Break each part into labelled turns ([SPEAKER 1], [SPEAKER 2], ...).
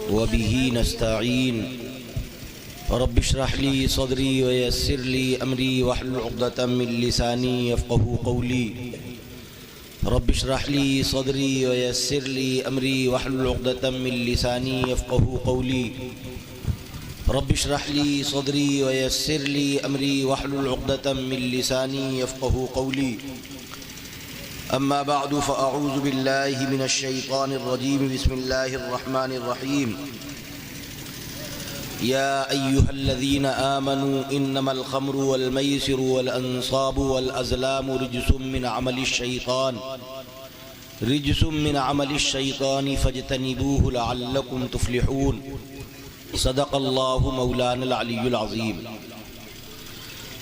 [SPEAKER 1] وبه نستعين رب اشرح لي صدري ويسر لي أمري واحلل عقدة من لساني يفقهوا قولي رب اشرح لي صدري ويسر لي أمري واحلل عقدة من لساني يفقهوا قولي رب اشرح لي صدري ويسر لي أمري واحلل عقدة من لساني يفقهوا قولي أما بعد فأعوذ بالله من الشيطان الرجيم بسم الله الرحمن الرحيم يا أيها الذين آمنوا إنما الخمر والميسر والأنصاب والأزلام رجس من عمل الشيطان فاجتنبوه لعلكم تفلحون صدق اللہ مولانا العلی العظیم۔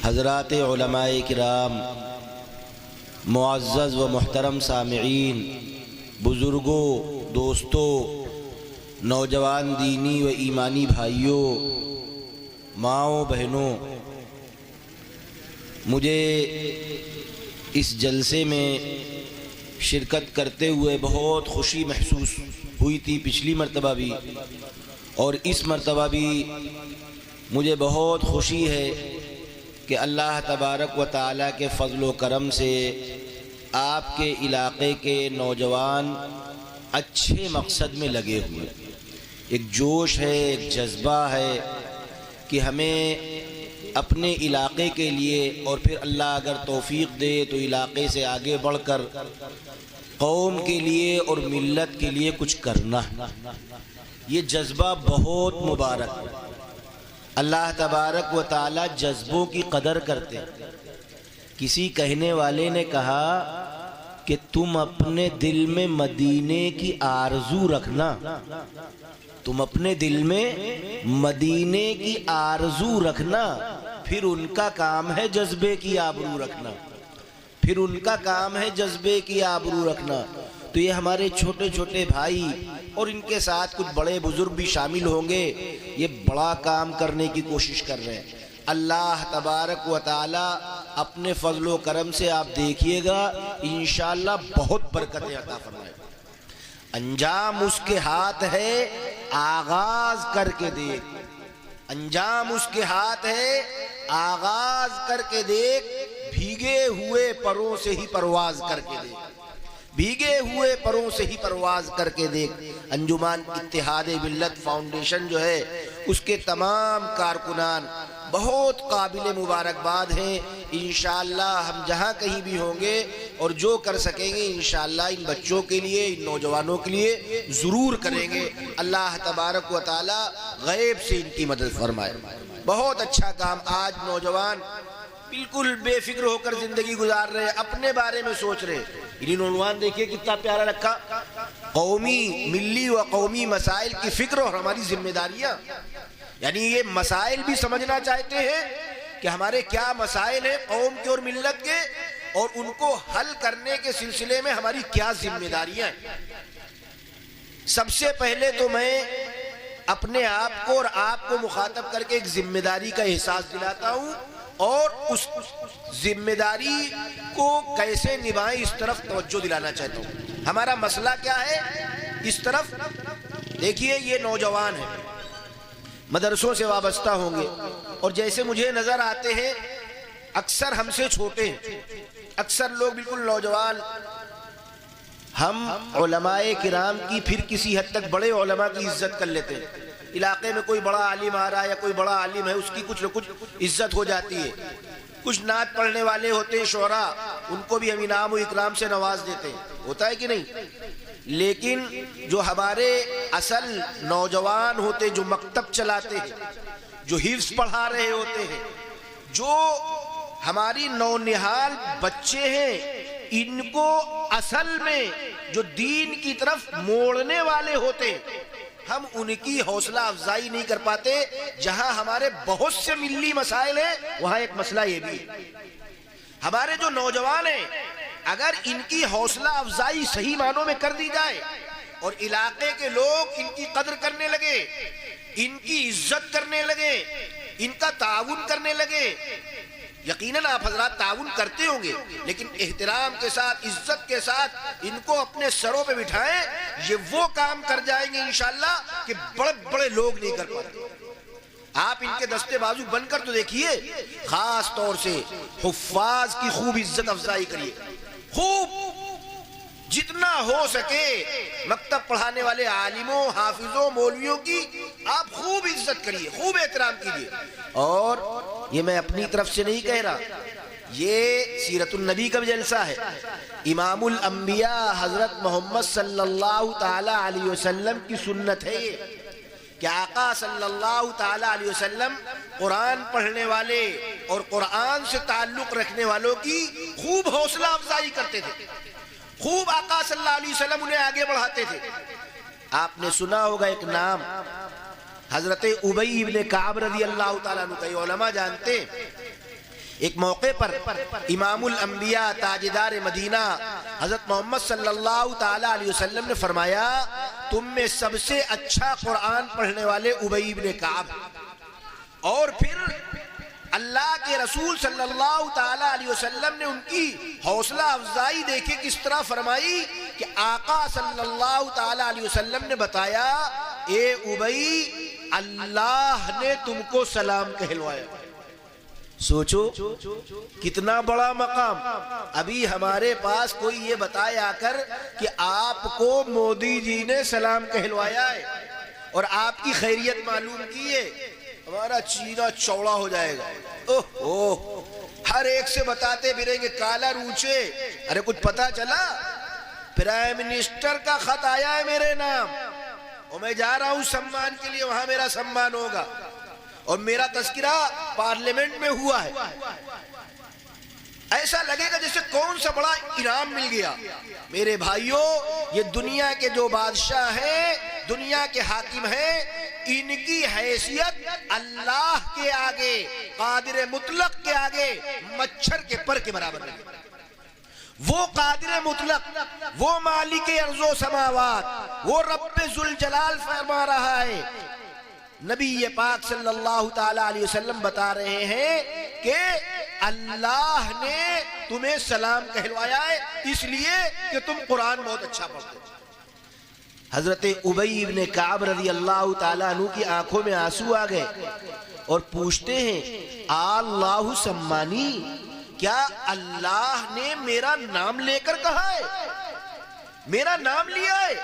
[SPEAKER 1] حضرات علماء کرام، معزز و محترم سامعین، بزرگوں، دوستوں، نوجوان دینی و ایمانی بھائیوں، ماؤں، بہنوں، مجھے اس جلسے میں شرکت کرتے ہوئے بہت خوشی محسوس ہوئی تھی پچھلی مرتبہ بھی، اور اس مرتبہ بھی مجھے بہت خوشی ہے کہ اللہ تبارک و تعالیٰ کے فضل و کرم سے آپ کے علاقے کے نوجوان اچھے مقصد میں لگے ہوئے، ایک جوش ہے، ایک جذبہ ہے کہ ہمیں اپنے علاقے کے لیے، اور پھر اللہ اگر توفیق دے تو علاقے سے آگے بڑھ کر قوم کے لیے اور ملت کے لیے کچھ کرنا۔ یہ جذبہ بہت مبارک ہے۔ اللہ تبارک و تعالی جذبوں کی قدر کرتے ہیں۔ کسی کہنے والے نے کہا کہ تم اپنے دل میں مدینے کی آرزو رکھنا، تم اپنے دل میں مدینے کی آرزو رکھنا، پھر ان کا کام ہے جذبے کی آبرو رکھنا، پھر ان کا کام ہے جذبے کی آبرو رکھنا۔ تو یہ ہمارے چھوٹے چھوٹے بھائی اور ان کے ساتھ کچھ بڑے بزرگ بھی شامل ہوں گے، یہ بڑا کام کرنے کی کوشش کر رہے ہیں۔ اللہ تبارک و تعالی اپنے فضل و کرم سے آپ دیکھیے گا انشاءاللہ بہت برکتیں عطا فرمائے۔ انجام اس کے ہاتھ ہے، آغاز کر کے دیکھ، انجام اس کے ہاتھ ہے، آغاز کر کے دیکھ، بھیگے ہوئے پروں سے ہی پرواز کر کے دیکھ، بھیگے ہوئے پروں سے ہی پرواز کر کے دیکھ۔ انجمن اتحاد ملت فاؤنڈیشن جو ہے، اس کے تمام کارکنان بہت قابل مبارکباد ہیں۔ انشاءاللہ ہم جہاں کہیں بھی ہوں گے اور جو کر سکیں گے انشاءاللہ ان بچوں کے لیے، ان نوجوانوں کے لیے ضرور کریں گے۔ اللہ تبارک و تعالی غیب سے ان کی مدد فرمائے۔ بہت اچھا کام۔ آج نوجوان بالکل بے فکر ہو کر زندگی گزار رہے، اپنے بارے میں سوچ رہے۔ انہیں عنوان دیکھیے کتنا پیارا رکھا، قومی، ملی و قومی مسائل کی فکر اور ہماری ذمہ داریاں۔ یعنی یہ مسائل بھی سمجھنا چاہتے ہیں کہ ہمارے کیا مسائل ہیں قوم کے اور ملت کے، اور ان کو حل کرنے کے سلسلے میں ہماری کیا ذمہ داریاں ہیں۔ سب سے پہلے تو میں اپنے آپ کو اور آپ کو مخاطب کر کے ایک ذمہ داری کا احساس دلاتا ہوں، اور اس ذمہ داری کو کیسے نبھائیں اس طرف توجہ دلانا چاہتا ہوں۔ ہمارا مسئلہ کیا ہے اس طرف دیکھیے، یہ نوجوان ہیں، مدرسوں سے وابستہ ہوں گے، اور جیسے مجھے نظر آتے ہیں اکثر ہم سے چھوٹے ہیں، اکثر لوگ بالکل نوجوان۔ ہم علماء کرام کی پھر کسی حد تک بڑے علماء کی عزت کر لیتے ہیں۔ علاقے میں کوئی بڑا عالم آ رہا ہے یا کوئی بڑا عالم ہے، اس کی کچھ نہ کچھ عزت ہو جاتی ہے۔ کچھ نعت پڑھنے والے ہوتے ہیں شعراء، ان کو بھی ہم انعام و اکرام سے نواز دیتے ہیں، ہوتا ہے کہ نہیں؟ لیکن جو ہمارے اصل نوجوان ہوتے، جو مکتب چلاتے ہیں، جو حفظ پڑھا رہے ہوتے ہیں، جو ہماری نونہال بچے ہیں، ان کو اصل میں جو دین کی طرف موڑنے والے ہوتے ہیں، ہم ان کی حوصلہ افزائی نہیں کر پاتے۔ جہاں ہمارے بہت سے ملی مسائل ہیں، وہاں ایک مسئلہ یہ بھی ہے، ہمارے جو نوجوان ہیں اگر ان کی حوصلہ افزائی صحیح معنوں میں کر دی جائے اور علاقے کے لوگ ان کی قدر کرنے لگے، ان کی عزت کرنے لگے، ان کا تعاون کرنے لگے، یقیناً آپ حضرات تعاون کرتے ہوں گے، لیکن احترام کے ساتھ، عزت کے ساتھ ان کو اپنے سروں پہ بٹھائیں، یہ وہ کام کر جائیں گے انشاءاللہ کہ بڑے بڑے لوگ نہیں کر پاتے۔ آپ ان کے دستے بازو بن کر تو دیکھیے، خاص طور سے حفاظ کی خوب عزت افزائی کریے، خوب جتنا ہو سکے مکتب پڑھانے والے عالموں، حافظوں، مولویوں کی آپ خوب عزت کریے، خوب احترام کیجیے۔ اور یہ میں اپنی طرف سے نہیں کہہ رہا، یہ سیرت النبی کا جلسہ ہے، امام الانبیاء حضرت محمد صلی اللہ تعالی علیہ وسلم کی سنت ہے یہ، کہ آقا صلی اللہ تعالی علیہ وسلم قرآن پڑھنے والے اور قرآن سے تعلق رکھنے والوں کی خوب حوصلہ افزائی کرتے تھے، خوب آقا صلی اللہ علیہ وسلم انہیں آگے بڑھاتے تھے۔ آپ نے سنا ہوگا ایک نام، حضرت ابی بن کعب رضی اللہ تعالیٰ عنہ کا، یہ علماء جانتے ہیں۔ ایک موقع پر امام الانبیاء تاجدار مدینہ حضرت محمد صلی اللہ تعالیٰ علیہ وسلم نے فرمایا، تم میں سب سے اچھا قرآن پڑھنے والے ابی بن کعب۔ اور پھر اللہ کے رسول صلی اللہ تعالیٰ علیہ وسلم نے ان کی حوصلہ افزائی دیکھے کس طرح فرمائی کہ آقا صلی اللہ تعالیٰ علیہ وسلم نے بتایا، اے ابی، اللہ نے تم کو سلام کہلوایا۔ سوچو کتنا بڑا مقام۔ ابھی ہمارے پاس کوئی یہ بتائے آ کر کہ آپ کو مودی جی نے سلام کہلوایا ہے اور آپ کی خیریت معلوم کی ہے، ہمارا چینہ چوڑا ہو جائے گا۔ اوہ ہر ایک سے بتاتے پھریں گے کالا روچے، ارے کچھ پتا چلا پرائم منسٹر کا خط آیا ہے میرے نام اور میں جا رہا ہوں سمان کے لیے، وہاں میرا سمان ہوگا اور میرا تذکرہ پارلیمنٹ میں ہوا ہے۔ ایسا لگے گا جیسے کون سا بڑا انعام مل گیا۔ میرے بھائیوں، یہ دنیا کے جو بادشاہ ہیں، دنیا کے حاکم ہیں، ان کی حیثیت اللہ کے آگے، قادر مطلق کے آگے مچھر کے پر کے برابر ہے۔ وہ قادر مطلق، وہ مالک ارض و سماوات، وہ رب ذوالجلال فرما رہا ہے۔ نبی پاک صلی اللہ تعالی علیہ وسلم بتا رہے ہیں کہ اللہ نے تمہیں سلام کہلوایا ہے اس لیے کہ تم قرآن بہت اچھا پڑھتے ہو۔ حضرت ابی بن کعب رضی اللہ تعالیٰ عنہ کی آنکھوں میں آنسو آ گئے اور پوچھتے ہیں، اللہ سمانی، کیا اللہ نے میرا نام لے کر کہا ہے، میرا نام لیا ہے؟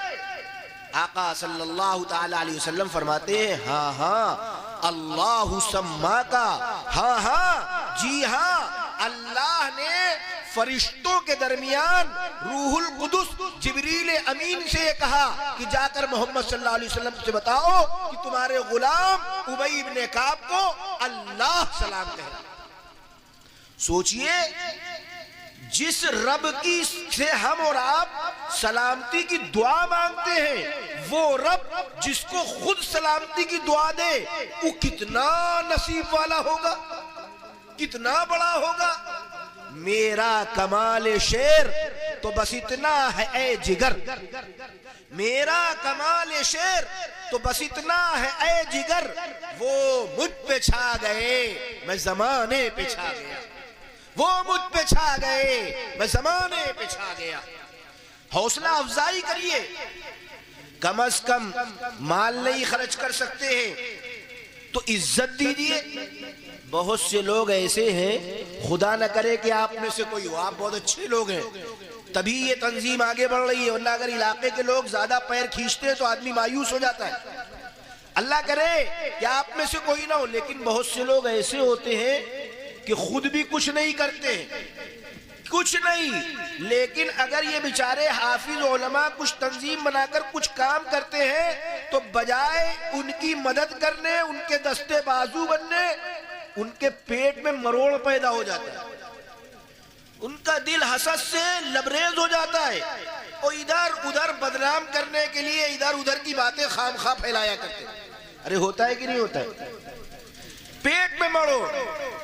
[SPEAKER 1] آقا صلی اللہ تعالی علیہ وسلم فرماتے ہیں، ہاں ہاں اللہ سما کا، ہاں ہاں جی ہاں، اللہ نے فرشتوں کے درمیان روح القدس جبریل امین سے یہ کہا کہ جا کر محمد صلی اللہ علیہ وسلم سے بتاؤ کہ تمہارے غلام ابی بن کعب کو اللہ سلام کہہ رہا۔ سوچئے جس رب کی سے ہم اور آپ سلامتی کی دعا مانگتے ہیں، وہ رب جس کو خود سلامتی کی دعا دے، وہ کتنا نصیب والا ہوگا، کتنا بڑا ہوگا۔ میرا کمال شعر تو بس اتنا ہے اے جگر، میرا کمال شعر تو بس اتنا ہے اے جگر، وہ مجھ پہ چھا گئے میں زمانے پہ چھا گیا، وہ مجھ پہ چھا گئے میں زمانے پہ چھا گیا۔ حوصلہ افزائی کریے، کم از کم مال نہیں خرچ کر سکتے ہیں تو عزت دیجیے۔ بہت سے لوگ ایسے ہیں، خدا نہ کرے کہ آپ میں سے کوئی ہو، آپ بہت اچھے لوگ ہیں تبھی یہ تنظیم آگے بڑھ رہی ہے، ورنہ اگر علاقے کے لوگ زیادہ پیر کھینچتے ہیں تو آدمی مایوس ہو جاتا ہے۔ اللہ کرے کہ آپ میں سے کوئی نہ ہو، لیکن بہت سے لوگ ایسے ہوتے ہیں کہ خود بھی کچھ نہیں کرتے، کچھ نہیں، لیکن اگر یہ بیچارے حافظ علماء کچھ تنظیم بنا کر کچھ کام کرتے ہیں تو بجائے ان کی مدد کرنے، ان کے دستے بازو بننے، ان کے پیٹ میں مروڑ پیدا ہو جاتا ہے، ان کا دل حسد سے لبریز ہو جاتا ہے اور ادھر ادھر بدنام کرنے کے لیے ادھر ادھر کی باتیں خام خواہ پھیلایا کرتے ہیں۔ ارے ہوتا ہے کہ نہیں ہوتا ہے؟ پیٹ میں مروڑ،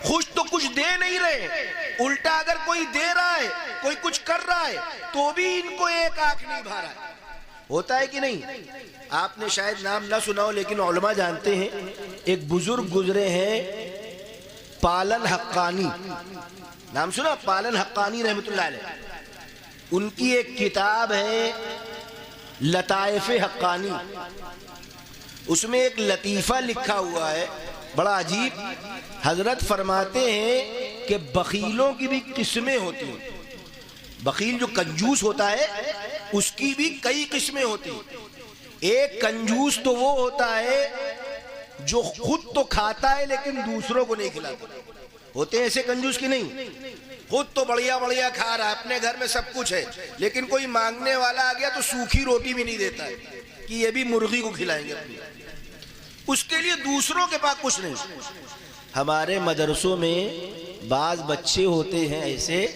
[SPEAKER 1] خوش تو کچھ دے نہیں رہے، الٹا اگر کوئی دے رہا ہے، کوئی کچھ کر رہا ہے تو بھی ان کو ایک آنکھ نہیں بھا رہا ہے۔ ہوتا ہے کہ نہیں؟ آپ نے شاید نام نہ سنا ہو لیکن علماء جانتے ہیں، ایک بزرگ گزرے ہیں پالن حقانی، نام سنا؟ پالن حقانی رحمت اللہ علیہ، ان کی ایک کتاب ہے لطائف حقانی، اس میں ایک لطیفہ لکھا ہوا ہے بڑا عجیب۔ حضرت فرماتے ہیں کہ بخیلوں کی بھی قسمیں ہوتی ہیں، بخیل جو کنجوس ہوتا ہے اس کی بھی کئی قسمیں ہوتی ہیں۔ ایک کنجوس تو وہ ہوتا ہے جو خود تو کھاتا ہے لیکن دوسروں کو نہیں کھلاتا۔ ہوتے ہیں ایسے کنجوس کی نہیں، خود تو بڑھیا بڑھیا کھا رہا ہے، اپنے گھر میں سب کچھ ہے، لیکن کوئی مانگنے والا آ گیا تو سوکھی روٹی بھی نہیں دیتا ہے کہ یہ بھی مرغی کو کھلائیں گے اپنی، اس کے لیے دوسروں کے پاس کچھ نہیں۔ ہمارے مدرسوں میں بعض بچے ہوتے ہیں ایسے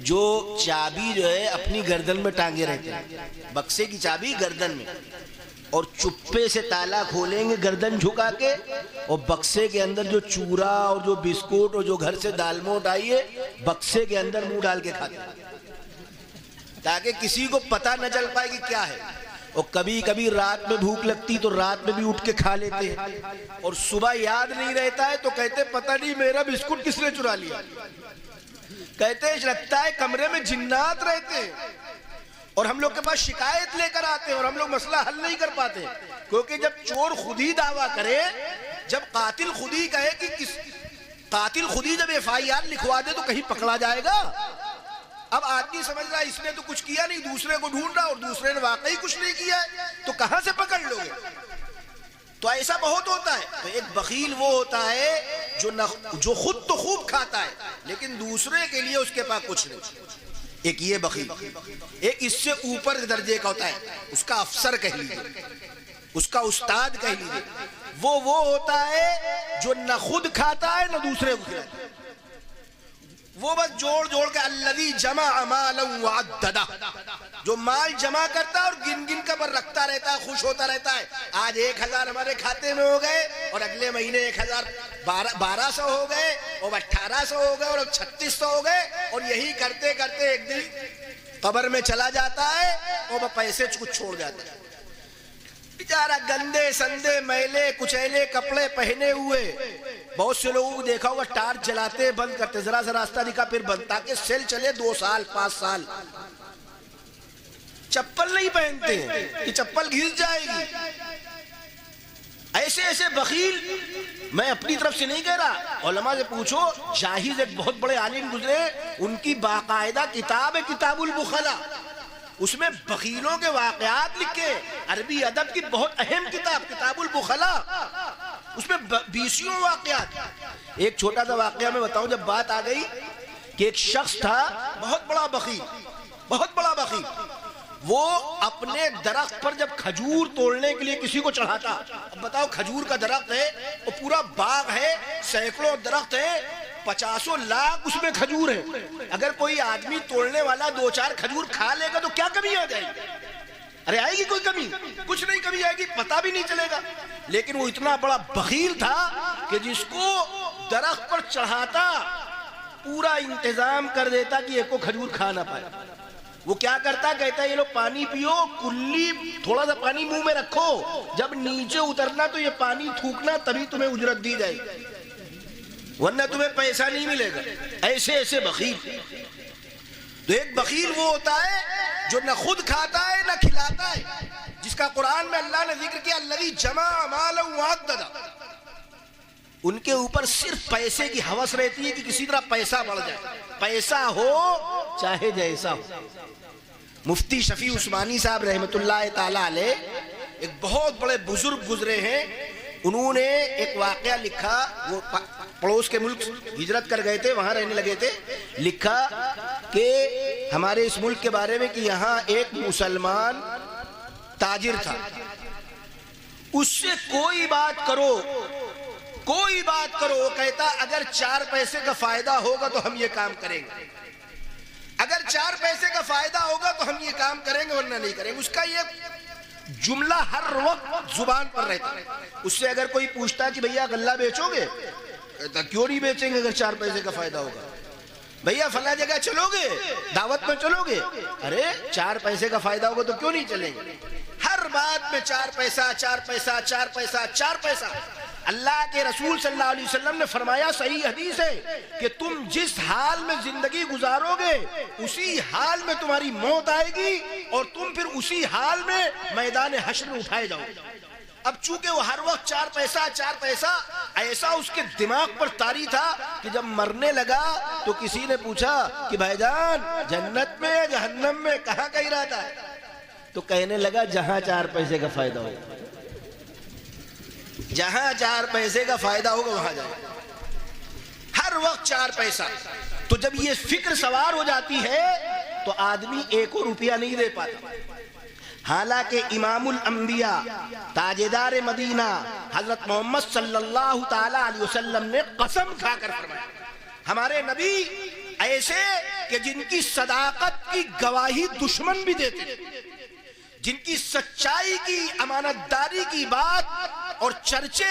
[SPEAKER 1] جو چابی جو ہے اپنی گردن میں ٹانگے رہتے ہیں، بکسے کی چابی گردن میں، اور چپے سے تالا کھولیں گے گردن جھکا کے، اور بکسے کے اندر جو چورا اور جو بسکٹ اور جو گھر سے دال موٹ آئی ہے بکسے کے اندر منہ ڈال کے کھاتے ہیں تاکہ کسی کو پتہ نہ چل پائے کہ کیا ہے۔ اور کبھی کبھی رات میں بھوک لگتی تو رات میں بھی اٹھ کے کھا لیتے ہیں، اور صبح یاد نہیں رہتا ہے تو کہتے پتہ نہیں میرا بسکٹ کس نے چرا لیا، کہتے ہیں لگتا ہے کمرے میں جنات رہتے ہیں، اور ہم لوگ کے پاس شکایت لے کر آتے ہیں اور ہم لوگ مسئلہ حل نہیں کر پاتے، کیونکہ جب چور خود ہی دعویٰ کرے، جب قاتل خود ہی کہے کہ قاتل خود ہی جب FIR لکھوا دے تو کہیں پکڑا جائے گا۔ اب آدمی سمجھ رہا ہے اس نے تو کچھ کیا نہیں، دوسرے کو ڈھونڈ رہا اور دوسرے نے واقعی کچھ نہیں کیا ہے، تو کہاں سے پکڑ لو گے؟ تو ایسا بہت ہوتا ہے۔ تو ایک بخیل وہ ہوتا ہے جو خود تو خوب کھاتا ہے لیکن دوسرے کے لیے اس کے پاس کچھ نہیں، ایک یہ بخیل۔ ایک اس سے اوپر درجے کا ہوتا ہے، اس کا افسر کہہ لیجیے، اس کا استاد کہہ لیجیے، وہ ہوتا ہے جو نہ خود کھاتا ہے نہ دوسرے کو کھلاتا ہے، وہ بس جوڑ جوڑ کے الذی جمع مالا وعددہ، جو مال جمع کرتا ہے اور گن گن کر رکھتا رہتا ہے، خوش ہوتا رہتا ہے، آج 1000 ہمارے کھاتے میں ہو گئے اور اگلے مہینے 1200 ہو گئے اور 1800 ہو گئے اور 3600 ہو گئے، اور یہی کرتے کرتے ایک دن قبر میں چلا جاتا ہے اور وہ پیسے کچھ چھوڑ جاتا ہے۔ بیچارہ گندے سندے میلے کچیلے کپڑے پہنے ہوئے، بہت سے لوگوں کو دیکھا ہوگا ٹارچ جلاتے بند کرتے، ذرا سا راستہ دکھا پھر بند، تاکہ سیل چلے 2 سال 5 سال۔ چپل نہیں پہنتے ہیں کہ چپل گھس جائے گی۔ ایسے ایسے بخیل، میں اپنی طرف سے نہیں کہہ رہا، علماء سے پوچھو، جاہز ایک بہت بڑے عالم گزرے، ان کی باقاعدہ کتاب ہے کتاب البخلا، اس میں بخیلوں کے واقعات لکھے، عربی ادب کی بہت اہم کتاب کتاب البخلا، اس میں 20 واقعات۔ ایک چھوٹا سا واقعہ میں بتاؤں، جب بات آ گئی کہ ایک شخص تھا بہت بڑا بخیل، بہت بڑا بخیل، وہ اپنے درخت پر جب کھجور توڑنے کے لیے کسی کو چڑھاتا، اب بتاؤ کھجور کا درخت ہے، وہ پورا باغ ہے، سینکڑوں درخت ہے، 50 لاکھ اس میں کھجور ہے، اگر کوئی آدمی توڑنے والا 2-4 کھجور کھا لے گا تو کیا کمی آ جائے گی؟ ارے آئے گی کوئی کمی؟ کچھ نہیں کمی آئے گی، پتہ بھی نہیں چلے گا۔ لیکن وہ اتنا بڑا بخیل تھا کہ جس کو درخت پر چڑھاتا پورا انتظام کر دیتا کہ ایک کو کھجور کھا نہ پائے۔ وہ کیا کرتا، کہتا ہے یہ لو پانی پیو، کلی تھوڑا سا پانی منہ میں رکھو، جب نیچے اترنا تو یہ پانی تھوکنا، تبھی تمہیں اجرت دی جائے گی، ورنہ تمہیں پیسہ نہیں ملے گا۔ ایسے ایسے بخیل۔ تو ایک بخیل وہ ہوتا ہے جو نہ خود کھاتا ہے نہ کھلاتا ہے، جس کا قرآن میں اللہ نے ذکر کیا الذی جمع مالا وعددہ، ان کے اوپر صرف پیسے کی ہوس رہتی ہے کہ کسی طرح پیسہ بڑھ جائے، پیسہ ہو چاہے جیسا ہو۔ مفتی شفیع عثمانی صاحب رحمت اللہ تعالی علیہ ایک بہت بڑے بزرگ گزرے ہیں، انہوں نے ایک واقعہ لکھا، وہ پڑوس کے ملک ہجرت کر گئے تھے، وہاں رہنے لگے تھے، لکھا کہ ہمارے اس ملک کے بارے میں کہ یہاں ایک مسلمان تاجر تھا، اس سے کوئی بات کرو، وہ کہتا اگر 4 پیسے کا فائدہ ہوگا تو ہم یہ کام کریں گے، اگر 4 پیسے کا فائدہ ہوگا تو ہم یہ کام کریں گے ورنہ نہیں کریں گے۔ اس کا یہ جملہ ہر وقت زبان پر رہتا ہے۔ اس سے اگر کوئی پوچھتا کہ بھیا غلہ بیچو گے، کہتا کیوں نہیں بیچیں گے اگر 4 پیسے کا فائدہ ہوگا۔ بھیا فلاں جگہ چلو گے، دعوت میں چلو گے، ارے 4 پیسے کا فائدہ ہوگا تو کیوں نہیں چلیں گے۔ ہر بات میں 4 پیسہ 4 پیسہ 4 پیسہ 4 پیسہ۔
[SPEAKER 2] اللہ کے رسول صلی اللہ علیہ وسلم نے فرمایا، صحیح حدیث ہے، کہ تم جس حال میں زندگی گزارو گے اسی حال میں تمہاری موت آئے گی، اور تم پھر اسی حال میں میدان حشر میں اٹھائے جاؤ گے۔ اب چونکہ وہ ہر وقت چار پیسہ ایسا اس کے دماغ پر طاری تھا کہ جب مرنے لگا تو کسی نے پوچھا کہ بھائی جان جنت میں یا جہنم میں کہاں کا ارادہ ہے؟ تو کہنے لگا جہاں 4 پیسے کا فائدہ ہوگا، جہاں 4 پیسے کا فائدہ ہوگا وہاں جائے، ہر وقت 4 پیسہ۔ تو جب یہ فکر سوار ہو جاتی ہے تو آدمی 1 روپیہ نہیں دے پاتا۔ حالانکہ امام الانبیاء تاجدار مدینہ حضرت محمد صلی اللہ تعالی علیہ وسلم نے قسم کھا کر فرمایا، ہمارے نبی ایسے کہ جن کی صداقت کی گواہی دشمن بھی دیتے، جن کی سچائی کی امانت داری کی بات اور چرچے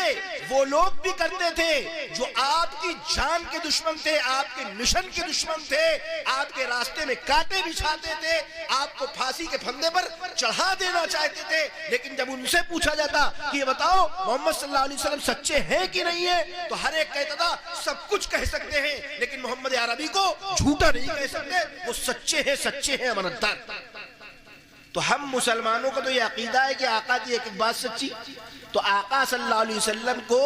[SPEAKER 2] وہ لوگ بھی کرتے تھے جو آپ کی جان کے دشمن تھے، آپ کے مشن کے دشمن تھے، آپ کے راستے میں کانٹے بچھاتے تھے، آپ کو پھانسی کے پھندے پر چڑھا دینا چاہتے تھے۔ لیکن جب ان سے پوچھا جاتا کہ یہ بتاؤ محمد صلی اللہ علیہ وسلم سچے ہیں کہ نہیں ہیں، تو ہر ایک کہتا تھا سب کچھ کہہ سکتے ہیں لیکن محمد عربی کو جھوٹا نہیں کہہ سکتے، وہ سچے ہیں امانتدار۔ تو ہم مسلمانوں کا تو یہ عقیدہ ہے کہ آقا کی ایک بات سچی، تو آقا صلی اللہ علیہ وسلم کو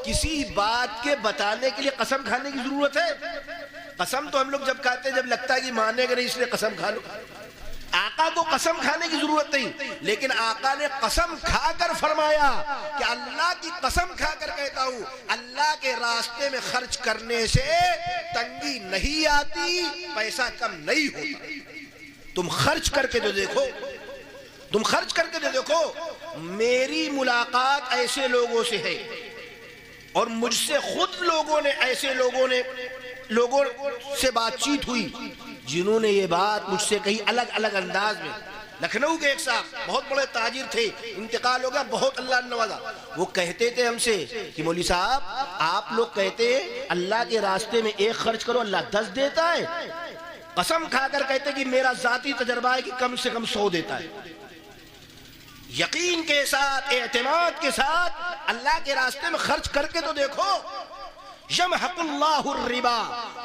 [SPEAKER 2] کسی بات کے بتانے کے لیے قسم کھانے کی ضرورت ہے؟ قسم تو ہم لوگ جب کھاتے ہیں جب لگتا ہے کہ مانے گا نہیں اس لیے قسم کھا لو، آقا کو قسم کھانے کی ضرورت نہیں، لیکن آقا نے قسم کھا کر فرمایا کہ اللہ کی قسم کھا کر کہتا ہوں اللہ کے راستے میں خرچ کرنے سے تنگی نہیں آتی، پیسہ کم نہیں ہوتا۔ تم خرچ کر کے دیکھو، میری ملاقات ایسے لوگوں سے ہے اور مجھ سے خود لوگوں سے بات چیت ہوئی جنہوں نے یہ بات مجھ سے کہی الگ الگ انداز میں۔ لکھنؤ کے ایک صاحب بہت بڑے تاجر تھے، انتقال ہو گیا، بہت اللہ نے نوازا، وہ کہتے تھے ہم سے کہ مولوی صاحب آپ لوگ کہتے ہیں اللہ کے راستے میں 1 خرچ کرو اللہ 10 دیتا ہے، قسم کھا کر کہتے کہ میرا ذاتی تجربہ ہے کہ کم سے کم 100 دیتا ہے۔ یقین کے ساتھ، اعتماد کے ساتھ اللہ کے راستے میں خرچ کر کے تو دیکھو۔ یمحق اللہ الربا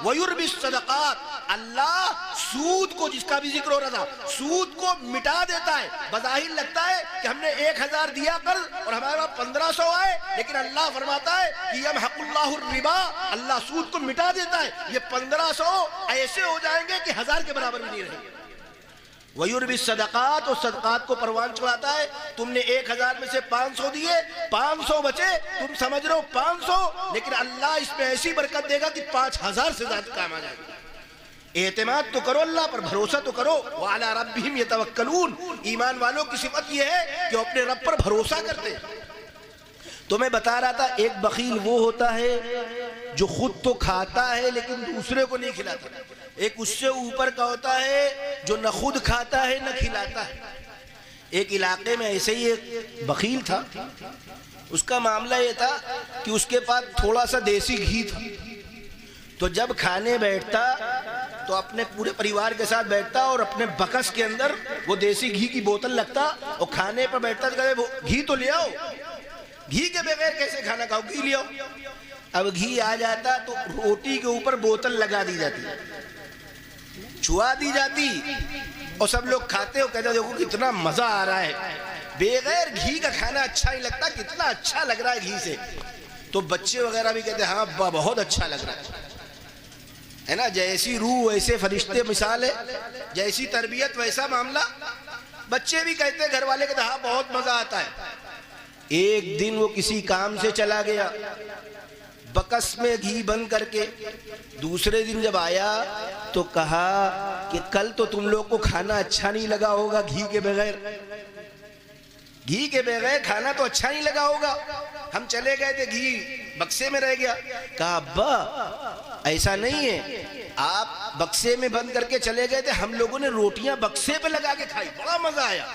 [SPEAKER 2] ویربی الصدقات، اللہ سود کو، جس کا بھی ذکر ہو رہا تھا، سود کو مٹا دیتا ہے۔ بظاہر لگتا ہے کہ ہم نے 1000 دیا قرض اور ہمارے پاس 1500 آئے، لیکن اللہ فرماتا ہے کہ یمحق اللہ الربا، اللہ سود کو مٹا دیتا ہے، یہ 1500 ایسے ہو جائیں گے کہ 1000 کے برابر بھی نہیں رہیں گے۔ وَيُرْبِ الصَّدَقَاتِ، اور صدقات کو پروان چڑھاتا ہے۔ تم نے 1000 میں سے 500 دیے، 500 بچے، تم سمجھ رہے ہو 500، لیکن اللہ اس میں ایسی برکت دے گا کہ 5000 سے زیادہ کام آ جائے گا۔ اعتماد تو کرو، اللہ پر بھروسہ تو کرو۔ وَعَلَىٰ رَبِّهِمْ يَتَوَكَّلُونَ، ایمان والوں کی صفت یہ ہے کہ وہ اپنے رب پر بھروسہ کرتے ہیں۔ تو میں بتا رہا تھا ایک بخیل وہ ہوتا ہے جو خود تو کھاتا ہے لیکن دوسرے کو نہیں کھلاتا، ایک اس سے اوپر کا ہوتا ہے جو نہ خود کھاتا ہے نہ کھلاتا ہے۔ ایک علاقے میں ایسے ہی ایک بخیل تھا، اس کا معاملہ یہ تھا کہ اس کے پاس تھوڑا سا دیسی گھی تھا، تو جب کھانے بیٹھتا تو اپنے پورے پریوار کے ساتھ بیٹھتا اور اپنے بکس کے اندر وہ دیسی گھی کی بوتل لگتا اور کھانے پر بیٹھتا تو کہتے گھی تو لے آؤ، گھی کے بغیر کیسے کھانا کھاؤ، گھی لے آؤ۔ اب گھی آ جاتا تو روٹی کے اوپر بوتل لگا دی جاتی، چھوا دی جاتی اور سب لوگ کھاتے اور کہتے دیکھو کتنا مزہ آ رہا ہے، بغیر گھی کا کھانا اچھا نہیں لگتا، کتنا اچھا لگ رہا ہے گھی سے۔ تو بچے وغیرہ بھی کہتے ہاں ابا بہت اچھا لگ رہا ہے نا، جیسی روح ویسے فرشتے مثال ہے، جیسی تربیت ویسا معاملہ۔ بچے بھی کہتے، گھر والے کہتے ہاں بہت مزہ آتا ہے۔ ایک دن وہ کسی کام سے چلا گیا بکس میں گھی بند کر کے، دوسرے دن جب آیا تو کہا کہ کل تو تم لوگ کو کھانا اچھا نہیں لگا ہوگا، گھی کے بغیر کھانا تو اچھا نہیں لگا ہوگا، ہم چلے گئے تھے گھی بکسے میں رہ گیا۔ کہا ابا ایسا نہیں ہے، آپ بکسے میں بند کر کے چلے گئے تھے، ہم لوگوں نے روٹیاں بکسے پہ لگا کے کھائی، بڑا مزہ آیا۔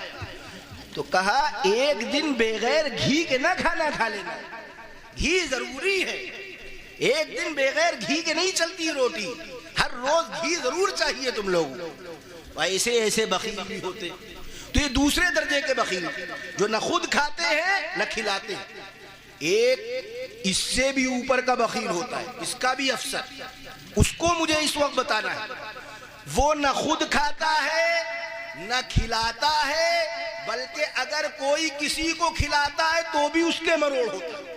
[SPEAKER 2] تو کہا ایک دن بغیر گھی کے نہ کھانا کھا لینا، گھی ضروری ہے، ایک دن بغیر گھی کے نہیں چلتی روٹی، ہر روز گھی ضرور چاہیے تم لوگوں۔ ایسے بخیل بھی ہوتے، تو یہ دوسرے درجے کے بخیل جو نہ خود کھاتے ہیں نہ کھلاتے ہیں۔ ایک اس سے بھی اوپر کا بخیل ہوتا ہے، اس کا بھی افسر، اس کو مجھے اس وقت بتانا ہے۔ وہ نہ خود کھاتا ہے نہ کھلاتا ہے، بلکہ اگر کوئی کسی کو کھلاتا ہے تو بھی اس کے مروڑ ہوتا ہے،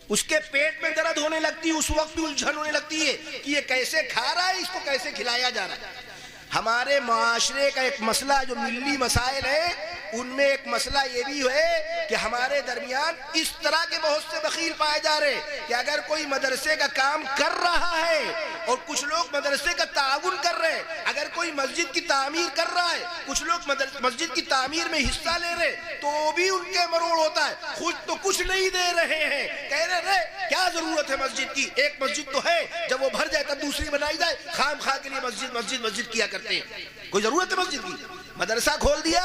[SPEAKER 2] اس کے پیٹ میں درد ہونے لگتی ہے، اس وقت بھی الجھن ہونے لگتی ہے کہ یہ کیسے کھا رہا ہے، اس کو کیسے کھلایا جا رہا ہے۔ ہمارے معاشرے کا ایک مسئلہ جو ملی مسائل ہے، ان میں ایک مسئلہ یہ بھی ہے کہ ہمارے درمیان اس طرح کے بہت سے بخیل پائے جا رہے کہ اگر کوئی مدرسے کا کام کر رہا ہے اور کچھ لوگ مدرسے کا تعاون کر رہے ہیں، اگر کوئی مسجد کی تعمیر کر رہا ہے، کچھ لوگ مسجد کی تعمیر میں حصہ لے رہے، تو بھی ان کے مروڑ ہوتا ہے۔ خود تو کچھ نہیں دے رہے ہیں، کہہ رہے کیا ضرورت ہے مسجد کی، ایک مسجد تو ہے، جب وہ بھر جائے تب دوسری بنائی جائے، خام خواہ کے لیے مسجد مسجد مسجد کیا کرتے ہیں۔ کوئی ضرورت ہے مسجد کی؟ مدرسہ کھول دیا،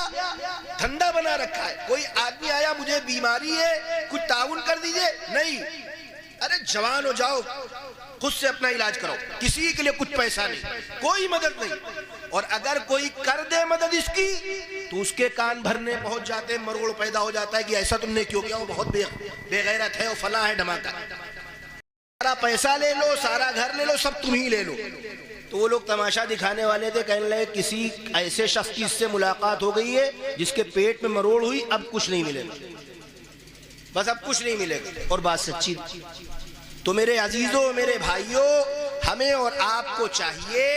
[SPEAKER 2] دھندا بنا رکھا ہے، کوئی آدمی آیا مجھے بیماری ہے کچھ تعاون کر دیجئے، نہیں، ارے جوان ہو جاؤ خود سے اپنا علاج کرو، کسی کے لیے کچھ پیسہ نہیں، کوئی مدد نہیں۔ اور اگر کوئی کر دے مدد اس کی تو اس کے کان بھرنے پہنچ جاتے ہیں، مروڑ پیدا ہو جاتا ہے کہ ایسا تم نے کیوں کیا، وہ بہت بے غیرت ہے، وہ فلاں ہے دھماکہ، سارا پیسہ لے لو، سارا گھر لے لو، سب تم ہی لے لو۔ تو وہ لوگ تماشا دکھانے والے تھے، کہنے لگے کسی ایسے شخص کی اس سے ملاقات ہو گئی ہے جس کے پیٹ میں مروڑ ہوئی، اب کچھ نہیں ملے گا، بس اب کچھ نہیں ملے گا۔ اور بات سچی۔ تو میرے عزیزوں، میرے بھائیوں، ہمیں اور آپ کو چاہیے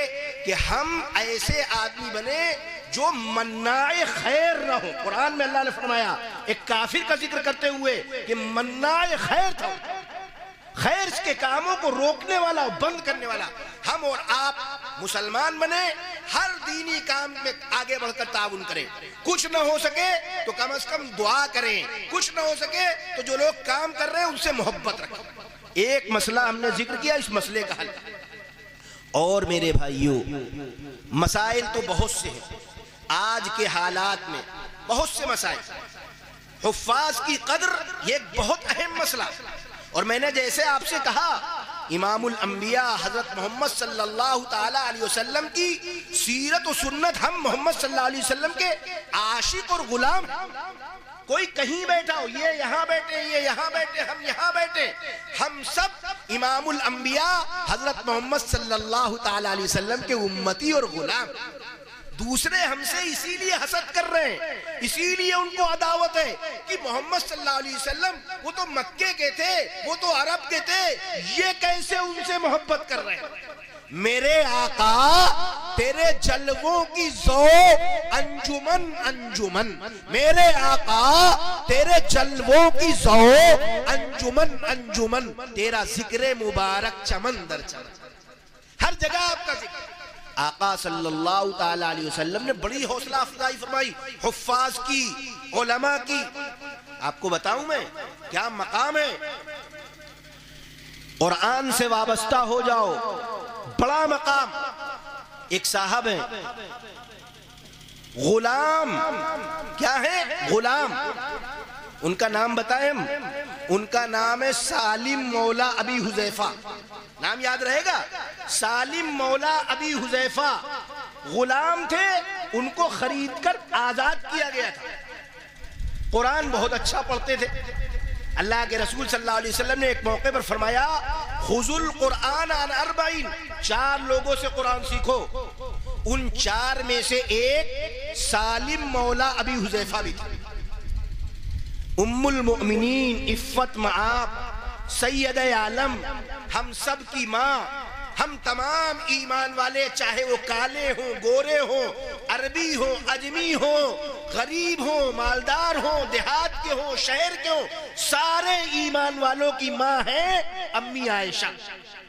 [SPEAKER 2] کہ ہم ایسے آدمی بنے جو مناع خیر نہ ہو۔ قرآن میں اللہ نے فرمایا ایک کافر کا ذکر کرتے ہوئے کہ مناع خیر تھا، خیر کے کاموں کو روکنے والا، بند کرنے والا۔ ہم اور آپ مسلمان بنے، ہر دینی کام میں آگے بڑھ کر تعاون کریں، کچھ نہ ہو سکے تو کم از کم دعا کریں، کچھ نہ ہو سکے تو جو لوگ کام کر رہے ہیں ان سے محبت رکھیں۔ ایک مسئلہ ہم نے ذکر کیا، اس مسئلے کا حل۔ اور میرے بھائیوں، مسائل تو بہت سے ہیں آج کے حالات میں، بہت سے مسائل۔ حفاظ کی قدر یہ ایک بہت اہم مسئلہ، اور میں نے جیسے آپ سے کہا امام الانبیاء حضرت محمد صلی اللہ تعالی علیہ وسلم کی سیرت و سنت، ہم محمد صلی اللہ علیہ وسلم کے عاشق اور غلام۔ کوئی کہیں بیٹھا ہو، یہ یہاں بیٹھے، یہ یہاں بیٹھے، ہم یہاں بیٹھے، ہم سب امام الانبیاء حضرت محمد صلی اللہ تعالی علیہ وسلم کے امتی اور غلام۔ دوسرے ہم سے اسی لیے حسد کر رہے ہیں، اسی لیے ان کو عداوت ہے کہ محمد صلی اللہ علیہ وسلم وہ تو مکے کے تھے، وہ تو عرب کے تھے، یہ کیسے ان سے محبت کر رہے ہیں؟ میرے آقا تیرے جلووں کی ذوق انجمن انجمن، میرے آقا تیرے جلووں کی ذوق انجمن انجمن، تیرا ذکر مبارک چمن در چمن، ہر جگہ آپ کا ذکر۔ آقا صلی اللہ تعالی علیہ وسلم نے بڑی حوصلہ افزائی فرمائی حفاظ کی، علماء کی۔ آپ کو بتاؤں میں کیا مقام ہے، قرآن سے وابستہ ہو جاؤ، بڑا مقام۔ ایک صاحب ہیں غلام، کیا ہے غلام، ان کا نام بتائیں ہم، ان کا نام ہے سالم مولا ابی حذیفہ، نام یاد رہے گا، سالم مولا ابی حذیفہ غلام تھے، ان کو خرید کر آزاد کیا گیا تھا۔ قرآن بہت اچھا پڑھتے تھے۔ اللہ کے رسول صلی اللہ علیہ وسلم نے ایک موقع پر فرمایا خذوا القرآن عن 40، 4 لوگوں سے قرآن سیکھو۔ ان 4 میں سے ایک سالم مولا ابی حذیفہ بھی تھا۔ ام المؤمنین عفت معاب، سید عالم، ہم سب کی ماں، ہم تمام ایمان والے، چاہے وہ کالے ہوں، گورے ہوں، عربی ہوں، اجمی ہوں، غریب ہوں، مالدار ہوں، دیہات کے ہوں، شہر کے ہوں، سارے ایمان والوں کی ماں ہے امی عائشہ۔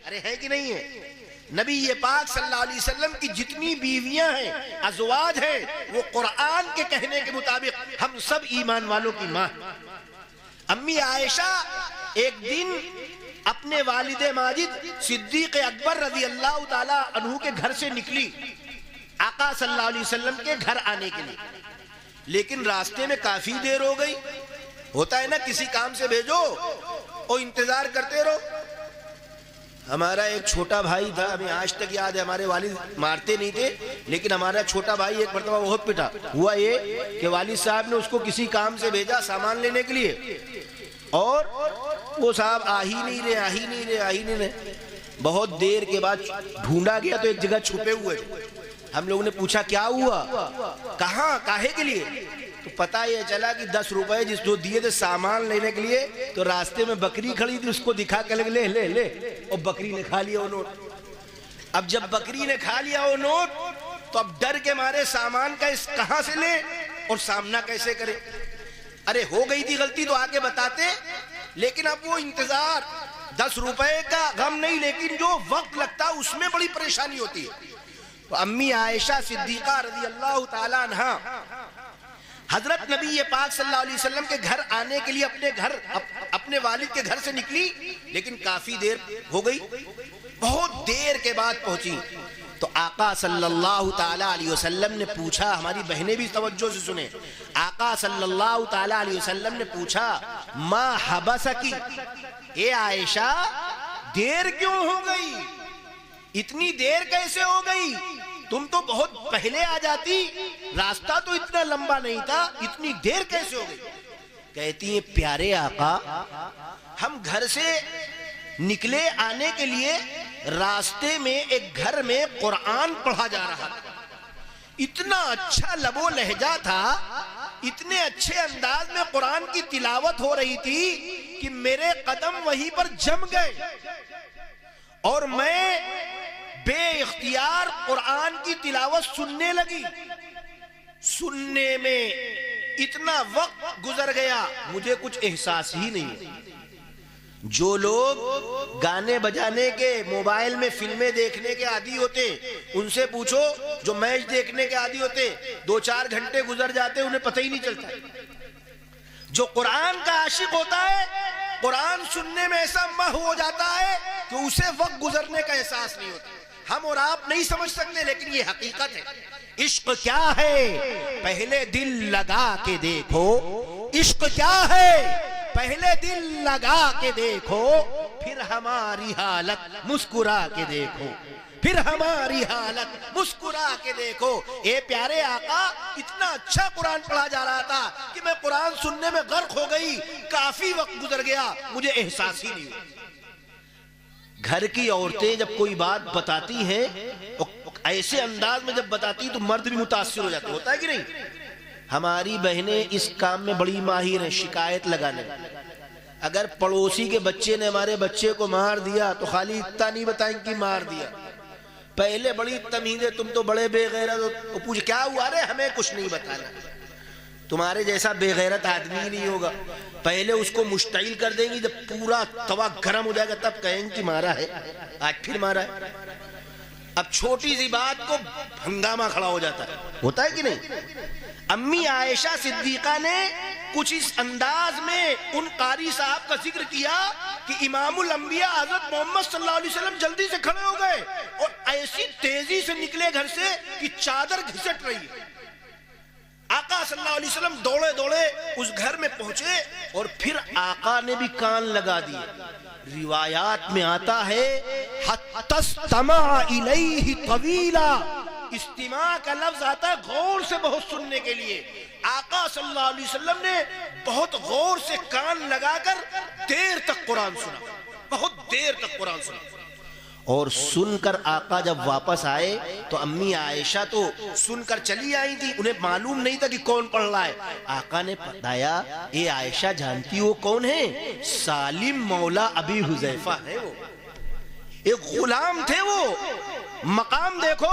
[SPEAKER 2] ارے ہے کہ نہیں ہے؟ نبی پاک صلی اللہ علیہ وسلم کی جتنی بیویاں ہیں، ازواج ہیں، وہ قرآن کے کہنے کے مطابق ہم سب ایمان والوں کی ماں۔ امی عائشہ ایک دن اپنے والد ماجد صدیق اکبر رضی اللہ تعالی عنہ کے گھر سے نکلی آقا صلی اللہ علیہ وسلم کے گھر آنے کے لیے، لیکن راستے میں کافی دیر ہو گئی۔ ہوتا ہے نا کسی کام سے بھیجو اور انتظار کرتے رہو۔ ہمارا ایک چھوٹا بھائی تھا، ہمیں آج تک یاد ہے، ہمارے والد مارتے نہیں تھے لیکن ہمارا چھوٹا بھائی ایک مرتبہ بہت پٹا۔ ہوا یہ کہ والد صاحب نے اس کو کسی کام سے بھیجا سامان لینے کے لیے، اور وہ صاحب آ ہی نہیں رہے. بہت دیر کے بعد ڈھونڈا گیا تو ایک جگہ چھپے ہوئے تھے. ہم لوگوں نے پوچھا کیا ہوا, کہاں, کاہے کے لیے؟ تو پتا یہ چلا کہ 10 روپے جس جو دیے تھے سامان لینے کے لیے, تو راستے میں بکری کھڑی تھی, اس کو دکھا کے لے لے لے, اور بکری نے کھا لیا وہ نوٹ. اب جب بکری نے کھا لیا وہ نوٹ تو اب ڈر کے مارے سامان کا اس کہاں سے لے اور سامنا کیسے کرے. ارے ہو گئی تھی غلطی تو آگے بتاتے, لیکن اب وہ انتظار, 10 روپے کا غم نہیں, لیکن جو وقت لگتا اس میں بڑی پریشانی ہوتی ہے. تو امی عائشہ صدیقہ رضی اللہ تعالیٰ عنہا حضرت نبی پاک صلی اللہ علیہ وسلم کے گھر آنے کے لیے اپنے والد کے گھر سے نکلی, لیکن کافی دیر ہو گئی, بہت دیر کے بعد پہنچی. تو آقا صلی اللہ تعالیٰ علیہ وسلم نے پوچھا, ہماری بہنیں بھی توجہ سے سنیں, آقا صلی اللہ تعالیٰ علیہ وسلم نے پوچھا, ما حبسکی, اے عائشہ دیر کیوں ہو گئی, اتنی دیر کیسے ہو گئی, تم تو بہت پہلے آ جاتی, راستہ تو اتنا لمبا نہیں تھا, اتنی دیر کیسے ہو گئی؟ کہتی ہیں پیارے آقا, ہم گھر سے نکلے آنے کے لیے, راستے میں ایک گھر میں قرآن پڑھا جا رہا تھا, اتنا اچھا لب و لہجہ تھا, اتنے اچھے انداز میں قرآن کی تلاوت ہو رہی تھی کہ میرے قدم وہیں پر جم گئے, اور میں بے اختیار قرآن کی تلاوت سننے لگی. سننے میں اتنا وقت گزر گیا مجھے کچھ احساس ہی نہیں. جو لوگ گانے بجانے کے, موبائل میں فلمیں دیکھنے کے عادی ہوتے, ان سے پوچھو, جو میچ دیکھنے کے عادی ہوتے, 2-4 گھنٹے گزر جاتے انہیں پتہ ہی نہیں چلتا. جو قرآن کا عاشق ہوتا ہے, قرآن سننے میں ایسا مہ ہو جاتا ہے کہ اسے وقت گزرنے کا احساس نہیں ہوتا. ہم اور آپ نہیں سمجھ سکتے, لیکن یہ حقیقت ہے. عشق کیا ہے پہلے دل لگا کے دیکھو, عشق کیا ہے پہلے دل لگا کے دیکھو, پھر ہماری حالت مسکرا کے دیکھو, پھر ہماری حالت مسکرا کے دیکھو. اے پیارے آقا, اتنا اچھا قرآن پڑھا جا رہا تھا کہ میں قرآن سننے میں غرق ہو گئی, کافی وقت گزر گیا, مجھے احساس ہی نہیں ہوا. گھر کی عورتیں جب کوئی بات بتاتی ہیں, ایسے انداز میں جب بتاتی تو مرد بھی متاثر ہو جاتے, ہوتا ہے کہ نہیں؟ ہماری بہنیں اس کام میں بڑی ماہر ہیں, شکایت لگانے. اگر پڑوسی کے بچے نے ہمارے بچے کو مار دیا تو خالی اتنا نہیں بتائیں کہ مار دیا, پہلے بڑی تمیزیں, تم تو بڑے بے غیرت, پوچھ کیا ہوا, ارے ہمیں کچھ نہیں بتانا, تمہارے جیسا بے غیرت آدمی ہی نہیں ہوگا. پہلے اس کو مشتعل کر دیں گی, جب پورا توا گرم ہو جائے گا تب کہیں گے کہ مارا ہے, آج پھر مارا ہے. اب چھوٹی سی بات کو ہنگامہ کھڑا ہو جاتا ہے, ہوتا ہے کہ نہیں؟ امی عائشہ صدیقہ نے کچھ اس انداز میں ان قاری صاحب کا ذکر کیا کہ امام الانبیاء حضرت محمد صلی اللہ علیہ وسلم جلدی سے کھڑے ہو گئے اور ایسی تیزی سے نکلے گھر سے کہ چادر گھسٹ رہی ہے. آقا صلی اللہ علیہ وسلم دوڑے دوڑے اس گھر میں پہنچے, اور پھر آقا نے بھی کان لگا دیے. روایات میں آتا ہے حتی استمع الیہ طویلا, استماع کا لفظ آتا ہے غور سے بہت سننے کے لیے. آقا صلی اللہ علیہ وسلم نے بہت غور سے کان لگا کر دیر تک قرآن سنا, بہت دیر تک قرآن سنا. اور سن کر آقا جب واپس آئے تو امی عائشہ تو سن کر چلی آئی تھی, انہیں معلوم نہیں تھا کہ کون پڑھ رہا ہے. آقا نے بتایا, اے عائشہ جانتی وہ کون ہے؟ سالم مولا ابی حذیفہ ہے, وہ ایک غلام تھے. وہ مقام دیکھو,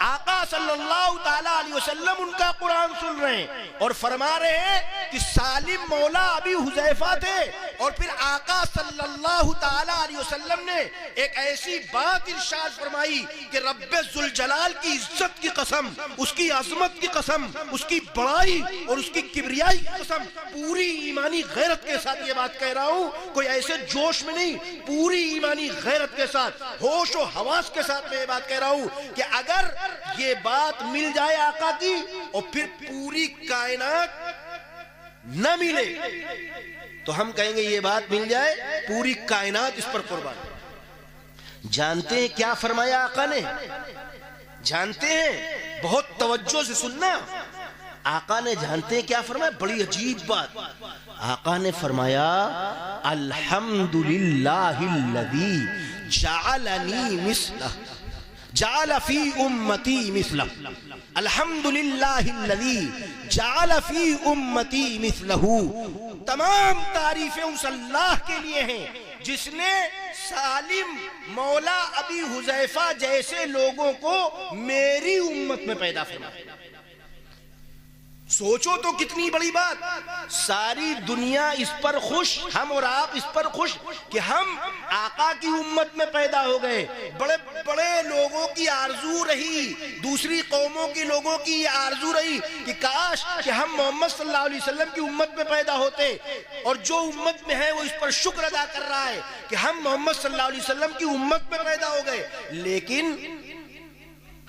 [SPEAKER 2] آقا صلی اللہ تعالیٰ علیہ وسلم ان کا قرآن سن رہے ہیں اور فرما رہے ہیں کہ سالم مولا ابی حذیفہ تھے. اور پھر آقا صلی اللہ تعالیٰ علیہ وسلم نے ایک ایسی بات ارشاد فرمائی کہ رب ذوالجلال کی عزت کی قسم, اس کی عظمت کی قسم, اس کی بڑائی اور اس کی کبریائی کی قسم, پوری ایمانی غیرت کے ساتھ یہ بات کہہ رہا ہوں, کوئی ایسے جوش میں نہیں, پوری ایمانی غیرت کے ساتھ, ہوش و حواس کے ساتھ میں یہ بات کہہ رہا ہوں کہ اگر یہ بات مل جائے آقا کی اور پھر پوری کائنات نہ ملے تو ہم کہیں گے یہ بات مل جائے, پوری کائنات اس پر قربان. جانتے ہیں کیا فرمایا آقا نے؟ جانتے ہیں؟ بہت توجہ سے سننا. آقا نے جانتے ہیں کیا فرمایا؟ بڑی عجیب بات. آقا نے فرمایا الحمدللہ الذی جعلنی مثلہ جعل فی امتی مثلہ. الحمدللہ الذی جعل فی امتی مثلہ. تمام تعریفیں اس اللہ کے لیے ہیں جس نے سالم مولا ابی حذیفہ جیسے لوگوں کو میری امت میں پیدا فرمایا. سوچو تو کتنی بڑی بات. ساری دنیا اس پر خوش، ہم اور آپ اس پر خوش کہ ہم آقا کی امت میں پیدا ہو گئے. بڑے بڑے لوگوں کی آرزو رہی، دوسری قوموں کی لوگوں کی یہ آرزو رہی کہ کاش کہ ہم محمد صلی اللہ علیہ وسلم کی امت میں پیدا ہوتے. اور جو امت میں ہے وہ اس پر شکر ادا کر رہا ہے کہ ہم محمد صلی اللہ علیہ وسلم کی امت میں پیدا ہو گئے. لیکن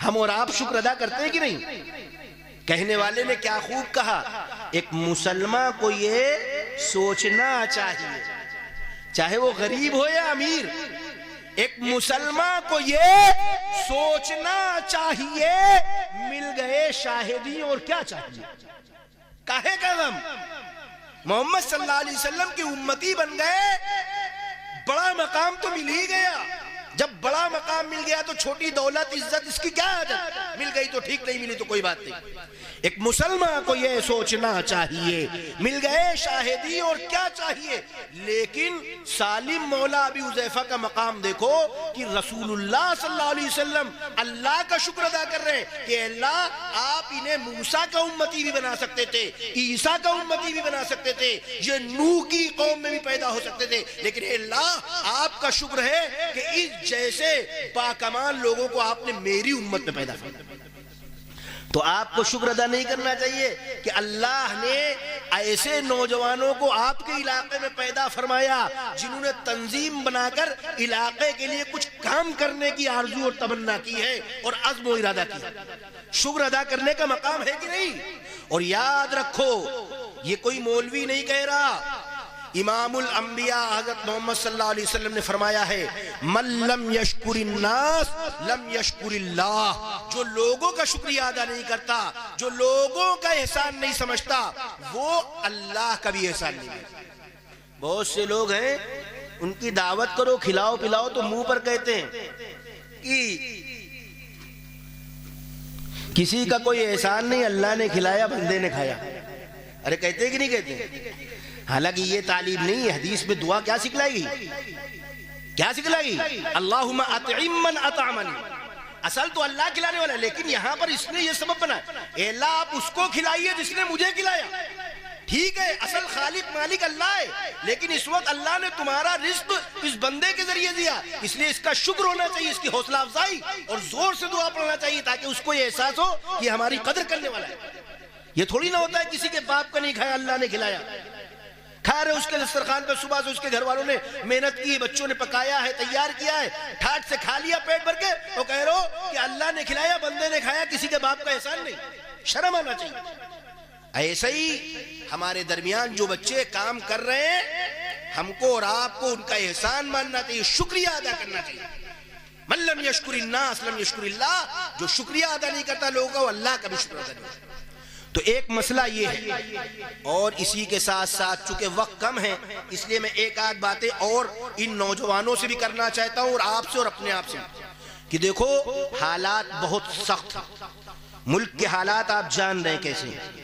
[SPEAKER 2] ہم اور آپ شکر ادا کرتے ہیں کہ نہیں؟ کہنے والے نے کیا خوب کہا، ایک مسلمان کو یہ سوچنا چاہیے، چاہے وہ غریب ہو یا امیر، ایک مسلمان کو یہ سوچنا چاہیے مل گئے شاہدی اور کیا چاہیے، کاہے کا غم. محمد صلی اللہ علیہ وسلم کی امتی بن گئے، بڑا مقام تو مل ہی گیا. جب بڑا مقام مل گیا تو چھوٹی دولت عزت اس کی کیا عادت؟ مل گئی تو ٹھیک، نہیں ملی تو کوئی بات نہیں. ایک مسلمان کو یہ سوچنا چاہیے مل گئے شاہدی اور کیا چاہیے. لیکن سالم مولا ابی حذیفہ کا مقام دیکھو کہ رسول اللہ صلی اللہ علیہ وسلم اللہ کا شکر ادا کر رہے ہیں کہ اللہ آپ انہیں موسیٰ کا امتی بھی بنا سکتے تھے، عیسیٰ کا امتی بھی بنا سکتے تھے، یہ نوح کی قوم میں بھی پیدا ہو سکتے تھے، لیکن اے اللہ آپ کا شکر ہے کہ اس جیسے باکمال لوگوں کو آپ نے میری امت میں پیدا کیا. تو آپ کو شکر ادا نہیں کرنا چاہیے کہ اللہ نے ایسے نوجوانوں کو آپ کے علاقے میں پیدا فرمایا جنہوں نے تنظیم بنا کر علاقے کے لیے کچھ کام کرنے کی آرزو اور تمنا کی ہے اور عزم و ارادہ کیا. شکر ادا کرنے کا مقام ہے کہ نہیں؟ اور یاد رکھو یہ کوئی مولوی نہیں کہہ رہا، امام الانبیاء حضرت محمد صلی اللہ علیہ وسلم نے فرمایا ہے من لم یشکر الناس لم یشکر اللہ. جو لوگوں کا شکریہ ادا نہیں کرتا، جو لوگوں کا احسان نہیں سمجھتا، وہ اللہ کا بھی احسان نہیں کرتا. بہت سے لوگ ہیں ان کی دعوت کرو کھلاؤ پلاؤ تو منہ پر کہتے ہیں کہ کسی کا کوئی احسان نہیں، اللہ نے کھلایا بندے نے کھایا. ارے کہتے کہ نہیں کہتے؟ حالانکہ یہ تعلیم نہیں ہے. حدیث میں دعا کیا سکھلائی گئی؟ کیا سکھلائی گئی؟ اللہم اطعم من اطعمنی. اصل تو اللہ کھلانے والا ہے، لیکن یہاں پر اس نے یہ سبب بنا اے اللہ آپ اس کو کھلائیے جس نے مجھے کھلایا. ٹھیک ہے اصل خالق مالک اللہ ہے، لیکن اس وقت اللہ نے تمہارا رزق اس بندے کے ذریعے دیا، اس لیے اس کا شکر ہونا چاہیے، اس کی حوصلہ افزائی اور زور سے دعا پڑھنا چاہیے تاکہ اس کو یہ احساس ہو کہ ہماری قدر کرنے والا ہے. یہ تھوڑی نہ ہوتا ہے کسی کے باپ کا نہیں کھایا اللہ نے کھلایا، کھا رہے اس کے دسترخوان پہ صبح سے اس کے گھر والوں نے محنت کی، بچوں نے پکایا ہے، تیار کیا ہے، ٹھاٹ سے کھا لیا پیٹ بھر کے، تو کہہ رہو کہ اللہ نے کھلایا بندے نے کھایا، کسی کے باپ کا احسان نہیں. شرم آنا چاہیے. ایسے ہی ہمارے درمیان جو بچے کام کر رہے ہیں ہم کو اور آپ کو ان کا احسان ماننا چاہیے، شکریہ ادا کرنا چاہیے. من لم یشکر الناس لم یشکر اللہ. جو شکریہ ادا نہیں کرتا لوگوں کا، وہ اللہ کا بھی شکر ادا نہیں کرتا. تو ایک مسئلہ یہ ہے، اور اسی کے ساتھ ساتھ چونکہ وقت کم ہے اس لیے میں ایک آدھ باتیں اور ان نوجوانوں سے بھی کرنا چاہتا ہوں اور آپ سے اور اپنے آپ سے کہ دیکھو حالات بہت سخت ہیں. ملک کے حالات آپ جان رہے کیسے ہیں.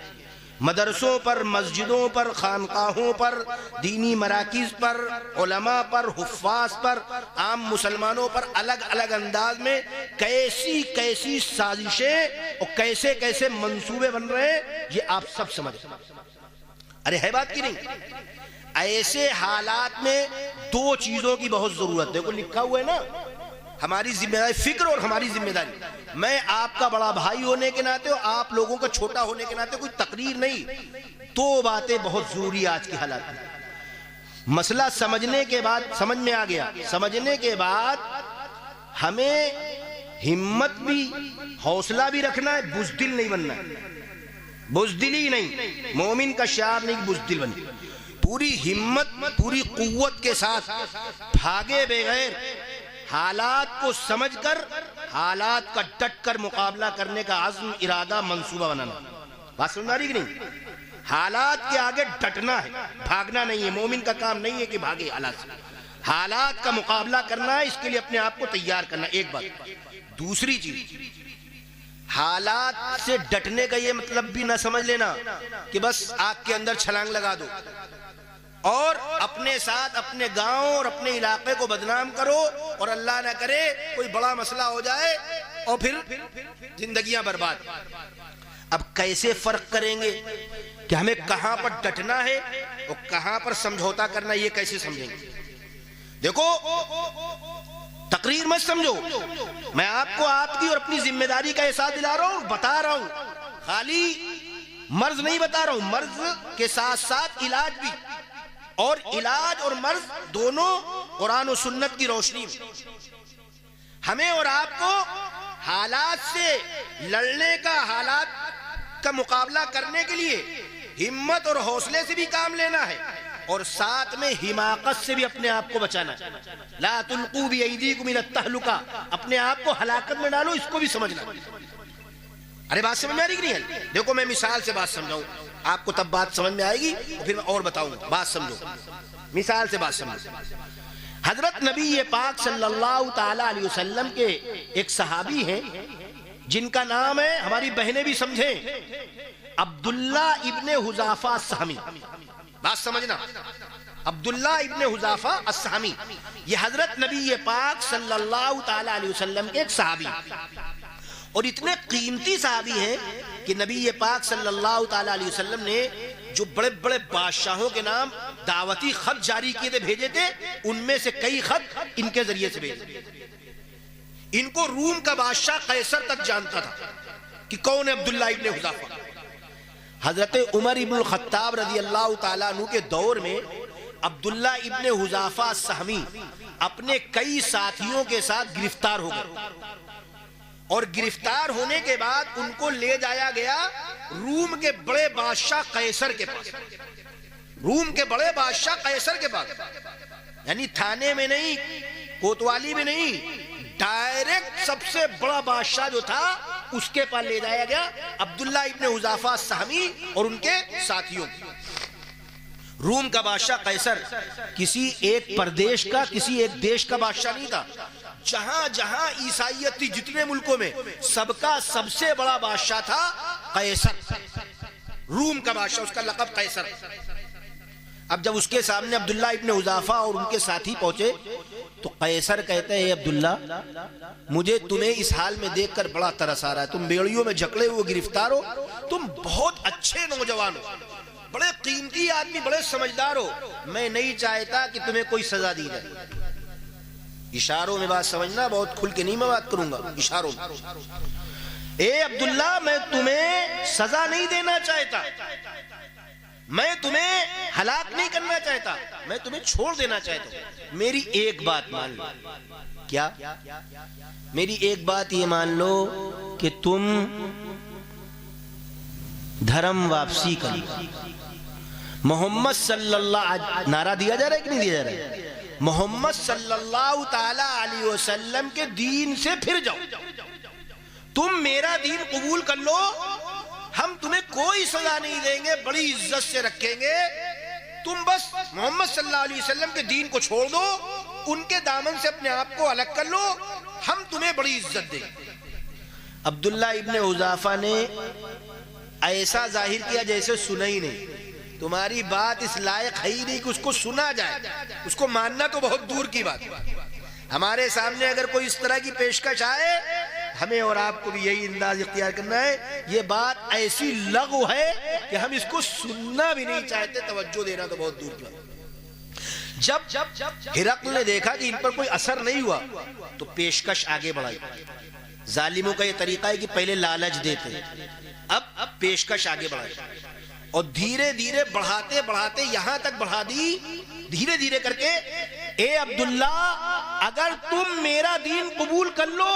[SPEAKER 2] مدرسوں پر، مسجدوں پر، خانقاہوں پر، دینی مراکز پر، علماء پر، حفاظ پر، عام مسلمانوں پر الگ الگ انداز میں کیسی کیسی سازشیں اور کیسے کیسے منصوبے بن رہے ہیں یہ آپ سب سمجھ. ارے ہے بات کی نہیں؟ ایسے حالات میں دو چیزوں کی بہت ضرورت. دیکھو لکھا ہوا ہے نا، ہماری ذمہ داری فکر اور ہماری ذمہ داری. میں آپ کا بڑا بھائی ہونے کے ناطے اور آپ لوگوں کا چھوٹا ہونے کے ناطے کوئی تقریر نہیں، دو باتیں بہت ضروری آج کی حالات میں. مسئلہ سمجھنے کے بعد سمجھ میں آ گیا، سمجھنے کے بعد ہمیں ہمت بھی حوصلہ بھی رکھنا ہے، بزدل نہیں بننا ہے. بزدلی نہیں، مومن کا شعار نہیں بزدل بننا. پوری ہمت پوری قوت کے ساتھ بھاگے بغیر حالات کو سمجھ کر حالات کا ڈٹ کر مقابلہ کرنے کا عزم ارادہ منصوبہ بنانا. بات سمجھ آ رہی کہ نہیں؟ حالات کے آگے ڈٹنا ہے، بھاگنا نہیں ہے. مومن کا کام نہیں ہے کہ بھاگے حالات سے، حالات کا مقابلہ کرنا ہے، اس کے لیے اپنے آپ کو تیار کرنا. ایک بات. دوسری چیز، حالات سے ڈٹنے کا یہ مطلب بھی نہ سمجھ لینا کہ بس آگ کے اندر چھلانگ لگا دو اور اپنے ساتھ اپنے گاؤں اور اپنے علاقے کو بدنام کرو، اور اللہ نہ کرے کوئی بڑا مسئلہ ہو جائے اور پھر زندگیاں برباد. اب کیسے فرق کریں گے کہ ہمیں کہاں پر ڈٹنا ہے اور کہاں پر سمجھوتا کرنا، یہ کیسے سمجھیں گے؟ دیکھو، تقریر مت سمجھو، میں آپ کو آپ کی اور اپنی ذمہ داری کا احساس دلا رہا ہوں، بتا رہا ہوں. خالی مرض نہیں بتا رہا ہوں، مرض کے ساتھ ساتھ علاج بھی، اور علاج اور مرض دونوں قرآن و سنت کی روشنی میں. ہمیں اور آپ کو حالات سے لڑنے کا، حالات کا مقابلہ کرنے کے لیے ہمت اور حوصلے سے بھی کام لینا ہے، اور ساتھ میں حماقت سے بھی اپنے آپ کو بچانا ہے. لا تلقوا بأیدیکم الی التہلکہ، اپنے آپ کو ہلاکت میں ڈالو، اس کو بھی سمجھنا. ارے بات سمجھ میں آ رہی کہ نہیں ہے؟ دیکھو میں مثال سے بات سمجھاؤں، آپ کو تب بات سمجھ میں آئے گی، پھر میں اور بتاؤں. بات سمجھو، مثال سے بات سمجھو. حضرت نبی پاک صلی اللہ تعالی علیہ وسلم کے ایک صحابی ہیں جن کا نام ہے، ہماری بہنیں بھی سمجھیں، عبداللہ ابن حذافہ السہمی. بات سمجھنا، عبداللہ ابن حذافہ السہمی، یہ حضرت نبی پاک صلی اللہ تعالی علیہ وسلم کے ایک صحابی، اور اتنے قیمتی صحابی ہیں کہ نبی پاک صلی اللہ تعالی علیہ وسلم نے جو بڑے بڑے بادشاہوں کے نام دعوتی خط جاری کیے تھے، بھیجے تھے، ان میں سے کئی خط ان کے ذریعے سے بھیجے. ان کو روم کا بادشاہ قیصر تک جانتا تھا کہ کون ہے عبداللہ ابن حذافہ. حضرت عمر ابن الخطاب رضی اللہ تعالیٰ عنہ کے دور میں عبداللہ ابن حذافہ السہمی اپنے کئی ساتھیوں کے ساتھ گرفتار ہو گئے، اور گرفتار ہونے کے بعد ان کو لے جایا گیا روم کے بڑے بادشاہ قیصر کے پاس. روم کے بڑے بادشاہ قیصر کے پاس، یعنی تھانے میں نہیں، کوتوالی میں نہیں، ڈائریکٹ سب سے بڑا بادشاہ جو تھا اس کے پاس لے جایا گیا عبداللہ ابن حذافہ السہمی اور ان کے ساتھیوں. روم کا بادشاہ قیصر کسی ایک پردیش کا، کسی ایک دیش کا بادشاہ نہیں تھا. جہاں جہاں عیسائیت تھی، جتنے ملکوں میں، سب کا سب سے بڑا بادشاہ تھا قیصر. روم کا بادشاہ، اس کا لقب قیصر. اب جب اس کے سامنے عبداللہ ابن حذافہ اور ان کے ساتھی پہنچے تو قیصر کہتے ہیں، عبداللہ مجھے تمہیں اس حال میں دیکھ کر بڑا ترس آ رہا ہے، تم بیڑیوں میں جکڑے ہوئے گرفتار ہو، تم بہت اچھے نوجوان ہو، بڑے قیمتی آدمی، بڑے سمجھدار ہو، میں نہیں چاہتا کہ تمہیں کوئی سزا دی جائے. اشاروں میں بات سمجھنا، بہت کھل کے نہیں میں بات کروں گا، اشاروں میں. اے عبداللہ، میں تمہیں سزا نہیں دینا چاہتا، میں تمہیں ہلاک نہیں کرنا چاہتا، میں تمہیں چھوڑ دینا چاہتا ہوں. میری ایک بات مان لو. کیا؟ میری ایک بات یہ مان لو کہ تم دھرم واپسی کرو. محمد صلی اللہ، نعرہ دیا جا رہا ہے کہ نہیں دیا جا رہا ہے؟ محمد صلی اللہ تعالی علیہ وسلم کے دین سے پھر جاؤ، تم میرا دین قبول کر لو، ہم تمہیں کوئی سزا نہیں دیں گے، بڑی عزت سے رکھیں گے. تم بس محمد صلی اللہ علیہ وسلم کے دین کو چھوڑ دو، ان کے دامن سے اپنے آپ کو الگ کر لو، ہم تمہیں بڑی عزت دیں گے. عبداللہ ابن حذافہ نے ایسا ظاہر کیا جیسے سنا ہی نہیں. تمہاری بات اس لائق ہے ہی نہیں کہ اس کو سنا جائے، اس کو ماننا تو بہت دور کی بات. ہمارے سامنے اگر کوئی اس طرح کی پیشکش آئے، ہمیں اور آپ کو بھی یہی انداز اختیار کرنا ہے، یہ بات ایسی لغو ہے کہ ہم اس کو سننا بھی نہیں چاہتے، توجہ دینا تو بہت دور کی بات. جب ہرقل نے دیکھا کہ ان پر کوئی اثر نہیں ہوا تو پیشکش آگے بڑھائی. ظالموں کا یہ طریقہ ہے کہ پہلے لالچ دیتے، اب پیشکش آگے بڑھائی، اور دھیرے دھیرے بڑھاتے بڑھاتے یہاں تک بڑھا دی، دھیرے دھیرے کر کے، اے عبداللہ اگر تم میرا دین قبول کر لو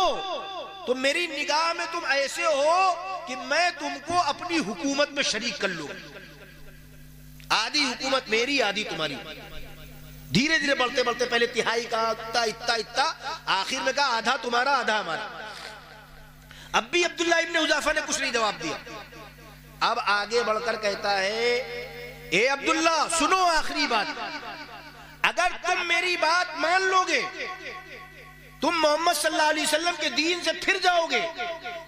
[SPEAKER 2] تو میری نگاہ میں تم ایسے ہو کہ میں تم کو اپنی حکومت میں شریک کر لوں، آدھی حکومت میری، آدھی تمہاری. دھیرے دھیرے بڑھتے بڑھتے پہلے تہائی کا، اتنا آخر میں کہا آدھا تمہارا آدھا ہمارا. اب بھی عبداللہ ابن حذافہ نے کچھ نہیں جواب دیا. اب آگے بڑھ کر کہتا ہے اے عبداللہ سنو آخری بات، اگر تم میری بات مان لو گے، تم محمد صلی اللہ علیہ وسلم کے دین سے پھر جاؤ گے،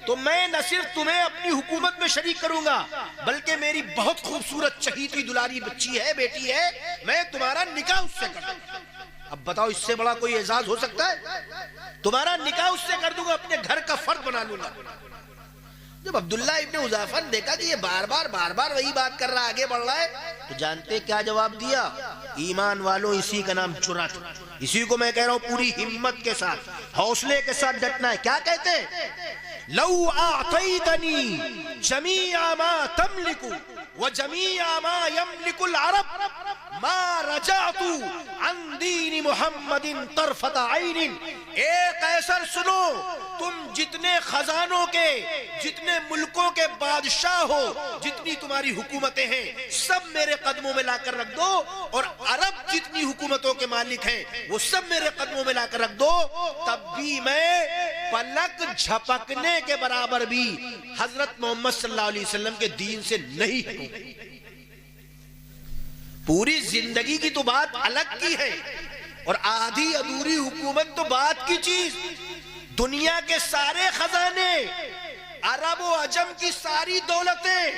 [SPEAKER 2] تو میں نہ صرف تمہیں اپنی حکومت میں شریک کروں گا، بلکہ میری بہت خوبصورت چہیتی دلاری بچی ہے، بیٹی ہے، میں تمہارا نکاح اس سے کر دوں گا۔ اب بتاؤ اس سے بڑا کوئی اعزاز ہو سکتا ہے؟ تمہارا نکاح اس سے کر دوں گا، اپنے گھر کا فرد بنا لوں گا۔ جب عبداللہ ابن حذیفہ نے دیکھا کہ یہ بار بار وہی بات کر رہا، آگے بڑھ رہا ہے، تو جانتے کیا جواب دیا؟ ایمان والوں اسی کا نام جرأت، اسی کو میں کہہ رہا ہوں پوری ہمت کے ساتھ، حوصلے کے ساتھ ڈٹنا ہے۔ کیا کہتے ہیں؟ لو اعطیتنی جمیع ما تملک وجمیع ما یملک العرب ما رجعت عن دین محمد طرفت عین۔ اے قیصر سنو، تم جتنے خزانوں کے، جتنے ملکوں کے بادشاہ ہو، جتنی تمہاری حکومتیں ہیں، سب میرے قدموں میں لا کر رکھ دو، اور عرب جتنی حکومتوں کے مالک ہیں وہ سب میرے قدموں میں لا کر رکھ دو، تب بھی میں پلک جھپکنے کے برابر بھی حضرت محمد صلی اللہ علیہ وسلم کے دین سے نہیں ہوں۔ پوری زندگی کی تو بات الگ کی ہے، اور آدھی ادھوری حکومت تو بات کی چیز۔ دنیا کے سارے خزانے، عرب و عجم کی ساری دولتیں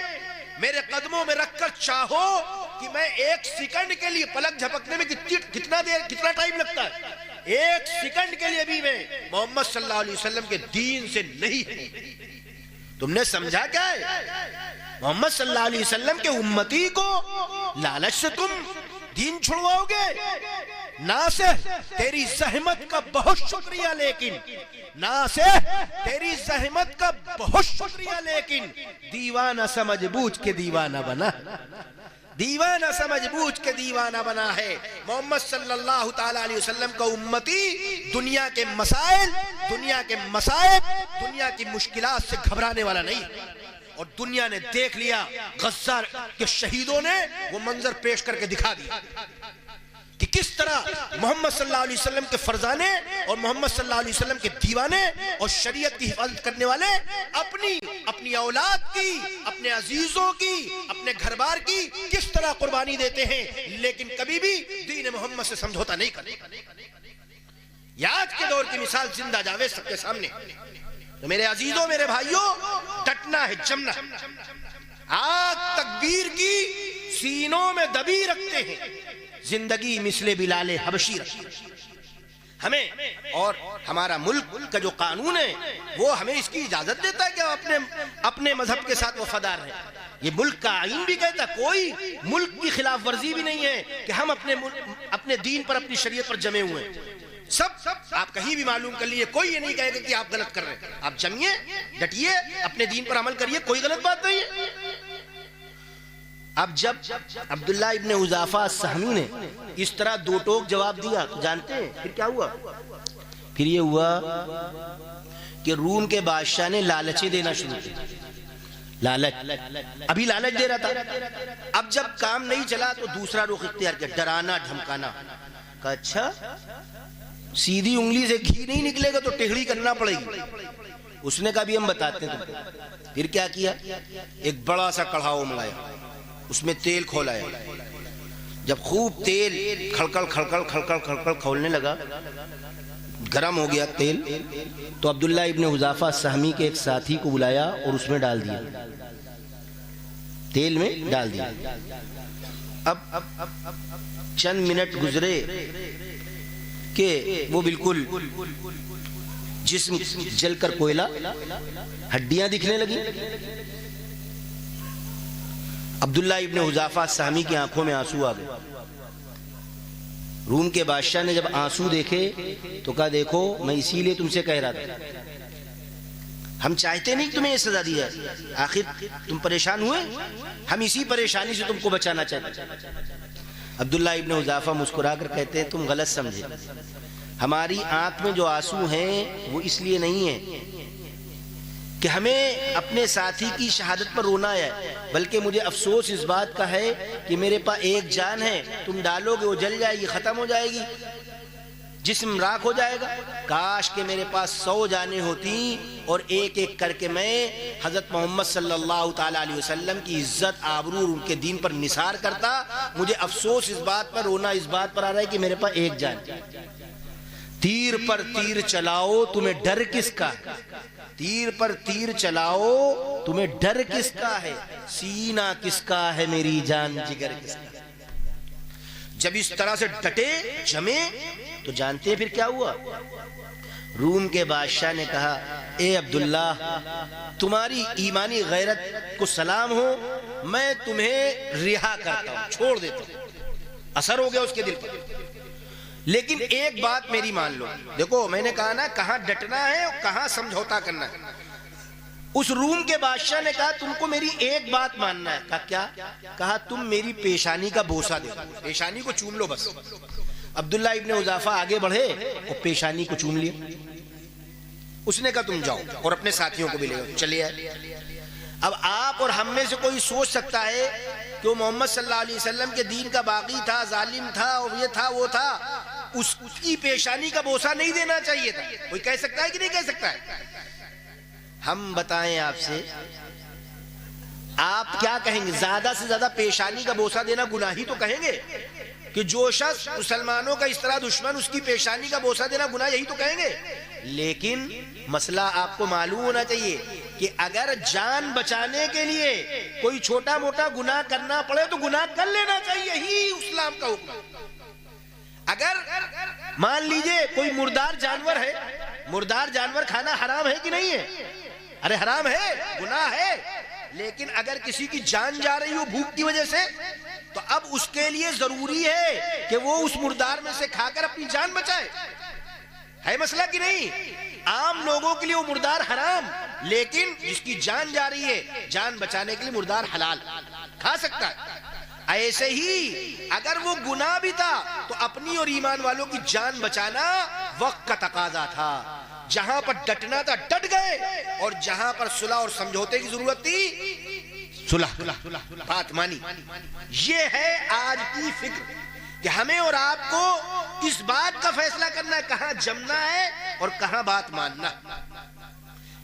[SPEAKER 2] میرے قدموں میں رکھ کر چاہو کہ میں ایک سیکنڈ کے لیے، پلک جھپکنے میں کتنا ٹائم لگتا ہے، ایک سیکنڈ کے لیے بھی میں محمد صلی اللہ علیہ وسلم کے دین سے نہیں ہوں۔ تم نے سمجھا کیا ہے؟ محمد صلی اللہ علیہ وسلم کے امتی کو لالچ سے تم دین چھڑواؤ گے؟ ناصح تیری زحمت کا بہت شکریہ، لیکن ناصح تیری زحمت کا بہت شکریہ، لیکن دیوانہ سمجھ بوجھ کے دیوانہ بنا، دیوانہ سمجھ بوجھ کے دیوانہ بنا ہے۔ محمد صلی اللہ تعالی علیہ وسلم کا امتی دنیا کے مسائل، دنیا کے مصائب، دنیا کی مشکلات سے گھبرانے والا نہیں۔ اور دنیا نے دیکھ لیا، غزہ کے شہیدوں نے وہ منظر پیش کر کے دکھا دیا کہ کس طرح محمد صلی اللہ علیہ وسلم کے فرزانے اور محمد صلی اللہ علیہ وسلم کے دیوانے اور شریعت کی حفاظت کرنے والے اپنی اولاد کی، اپنے عزیزوں کی، اپنے گھر بار کی کس طرح قربانی دیتے ہیں، لیکن کبھی بھی دین محمد سے سمجھوتا نہیں کرتے۔ آج کے دور کی مثال زندہ جاوید سب کے سامنے۔ تو میرے عزیزوں، میرے بھائیوں، ڈٹنا ہے، جمنا۔ آج تکبیر کی سینوں میں دبی رکھتے ہیں، زندگی مثل بلال حبشی رکھتے ہیں۔ ہمیں اور ہمارا ملک کا جو قانون ہے وہ ہمیں اس کی اجازت دیتا ہے کہ ہم اپنے مذہب کے ساتھ وفادار رہیں۔ یہ ملک کا آئین بھی کہتا ہے، کوئی ملک کی خلاف ورزی بھی نہیں ہے کہ ہم اپنے دین پر، اپنی شریعت پر جمے ہوئے ہیں۔ سب آپ کہیں بھی معلوم کر لیے، کوئی یہ نہیں کہے گا کہ آپ غلط کر رہے ہیں۔ آپ جمیے، ڈٹیے، اپنے دین پر عمل کریے، کوئی غلط بات نہیں ہے۔ اب جب عبداللہ ابن حذیفہ السہمی نے اس طرح دو ٹوک جواب دیا تو جانتے ہیں پھر کیا ہوا؟ پھر یہ ہوا کہ روم کے بادشاہ نے لالچیں دینا شروع کی۔ لالچ، ابھی لالچ دے رہا تھا، اب جب کام نہیں چلا تو دوسرا رخ اختیار کیا، ڈرانا دھمکانا۔ کہا اچھا سیدھی انگلی سے گھی نہیں نکلے گا تو ٹیڑھی کرنا پڑے گی۔ اس نے کہا بھی ہم بتاتے ہیں۔ پھر کیا کیا؟ ایک بڑا سا کڑھاؤ ملایا، اس میں تیل کھولایا۔ جب خوب تیل کھڑکڑ کھڑکڑ کھڑکڑ کھڑکڑ کھولنے لگا، گرم ہو گیا تیل، تو عبداللہ ابن حذیفہ السہمی کے ایک ساتھی کو بلایا اور اس میں ڈال دیا، تیل میں ڈال دیا۔ اب چند منٹ گزرے کہ وہ بالکل جسم جل کر کوئلہ، ہڈیاں دکھنے لگی۔ عبداللہ ابن حذیفہ السہمی کی آنکھوں میں آنسو آ گئے۔ روم کے بادشاہ نے جب آنسو دیکھے تو کہا دیکھو میں اسی لیے تم سے کہہ رہا تھا، ہم چاہتے نہیں تمہیں یہ سزا دیا، آخر تم پریشان ہوئے، ہم اسی پریشانی سے تم کو بچانا چاہتے۔ عبداللہ ابن حذیفہ مسکرا کر کہتے ہیں تم غلط سمجھے، ہماری آنکھ میں جو آنسو ہیں وہ اس لیے نہیں ہے کہ ہمیں اپنے ساتھی کی شہادت پر رونا ہے، بلکہ مجھے افسوس اس بات کا ہے کہ میرے پاس ایک جان ہے، تم ڈالو گے وہ جل جائے گی، ختم ہو جائے گی۔ جسم راکھ ہو جائے گا. کاش کہ میرے پاس 100 جانیں ہوتی اور ایک ایک کر کے میں حضرت محمد صلی اللہ تعالی علیہ وسلم کی عزت آبرو اور ان کے دین پر نثار کرتا. مجھے افسوس اس بات پر، رونا اس بات پر آ رہا ہے کہ میرے پاس ایک جان. تیر پر تیر چلاؤ تمہیں ڈر کس کا ہے؟ تیر پر تیر چلاؤ تمہیں ڈر کس کا ہے؟ سینہ کس کا ہے میری جان، جگر کس کا؟ جب اس طرح سے ڈٹے جمے تو جانتے ہیں پھر کیا ہوا؟ روم کے بادشاہ نے کہا اے عبداللہ تمہاری ایمانی غیرت کو سلام ہو، میں تمہیں رہا کرتا ہوں، چھوڑ دیتا ہوں. اثر ہو گیا اس کے دل پر. لیکن ایک بات میری مان لو. دیکھو میں نے کہا نا کہاں ڈٹنا ہے اور کہاں سمجھوتا کرنا ہے. اس روم کے بادشاہ نے کہا تم کو میری ایک بات ماننا ہے. کہا کیا؟ کہا تم میری پیشانی کا بوسہ دے دو، پیشانی کو چوم لو بس. عبداللہ ابن حذافہ آگے بڑھے اور پیشانی کو چوم لیا. اس نے کہا تم جاؤ اور اپنے ساتھیوں کو بھی لے آؤ. چلے آئے. اب آپ اور ہم میں سے کوئی سوچ سکتا ہے کہ وہ محمد صلی اللہ علیہ وسلم کے دین کا باغی تھا، ظالم تھا، اور یہ تھا وہ تھا، اس کی پیشانی کا بوسہ نہیں دینا چاہیے تھا؟ کوئی کہہ سکتا ہے کہ نہیں کہہ سکتا ہے؟ ہم بتائیں آپ سے، آپ کیا کہیں گے؟ زیادہ سے زیادہ پیشانی کا بوسہ دینا گناہ ہی تو کہیں گے کہ جو شخص مسلمانوں کا اس طرح دشمن، اس کی پیشانی کا بوسہ دینا گناہ، یہی تو کہیں گے. لیکن مسئلہ آپ کو معلوم ہونا چاہیے کہ اگر جان بچانے کے لیے کوئی چھوٹا موٹا گناہ کرنا پڑے تو گناہ کر لینا چاہیے، یہی اسلام کا حکم ہے. اگر مان لیجئے کوئی مردار جانور ہے، مردار جانور کھانا حرام ہے کہ نہیں ہے؟ ارے حرام ہے، گناہ ہے. لیکن اگر کسی کی جان جا رہی ہو بھوک کی وجہ سے تو اب اس کے لیے ضروری ہے کہ وہ اس مردار میں سے کھا کر اپنی جان بچائے. ہے مسئلہ کہ نہیں؟ عام لوگوں کے لیے وہ مردار حرام، لیکن جس کی جان جا رہی ہے جان بچانے کے لیے مردار حلال، کھا سکتا ہے. ایسے ہی اگر وہ گناہ بھی تھا تو اپنی اور ایمان والوں کی جان بچانا وقت کا تقاضا تھا. جہاں پر ڈٹنا تھا ڈٹ گئے، اور جہاں پر صلح اور سمجھوتے کی ضرورت تھی صلح، بات مانی. یہ ہے آج کی فکر کہ ہمیں اور آپ کو اس بات کا فیصلہ کرنا ہے کہاں جمنا ہے اور کہاں بات ماننا،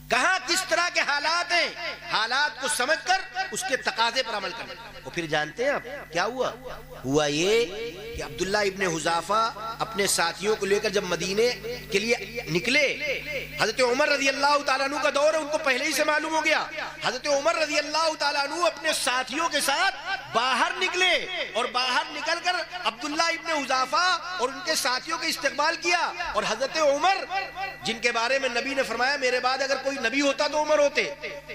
[SPEAKER 2] کہاں کس طرح کے حالات ہیں، حالات کو سمجھ کر اس کے تقاضے پر عمل کرنا. اور پھر جانتے ہیں آپ کیا ہوا؟ ہوا یہ کہ عبداللہ ابن حذافہ اپنے ساتھیوں کو لے کر جب مدینے کے لیے نکلے، حضرت عمر رضی اللہ تعالیٰ عنہ کا دور ہے، ان کو پہلے ہی سے معلوم ہو گیا. حضرت عمر رضی اللہ تعالیٰ عنہ اپنے ساتھیوں کے ساتھ باہر نکلے اور باہر نکل کر عبداللہ ابن حذافہ اور ان کے ساتھیوں کا استقبال کیا. اور حضرت عمر جن کے بارے میں نبی نے فرمایا میرے بعد اگر کوئی نبی ہوتا تو عمر ہوتے،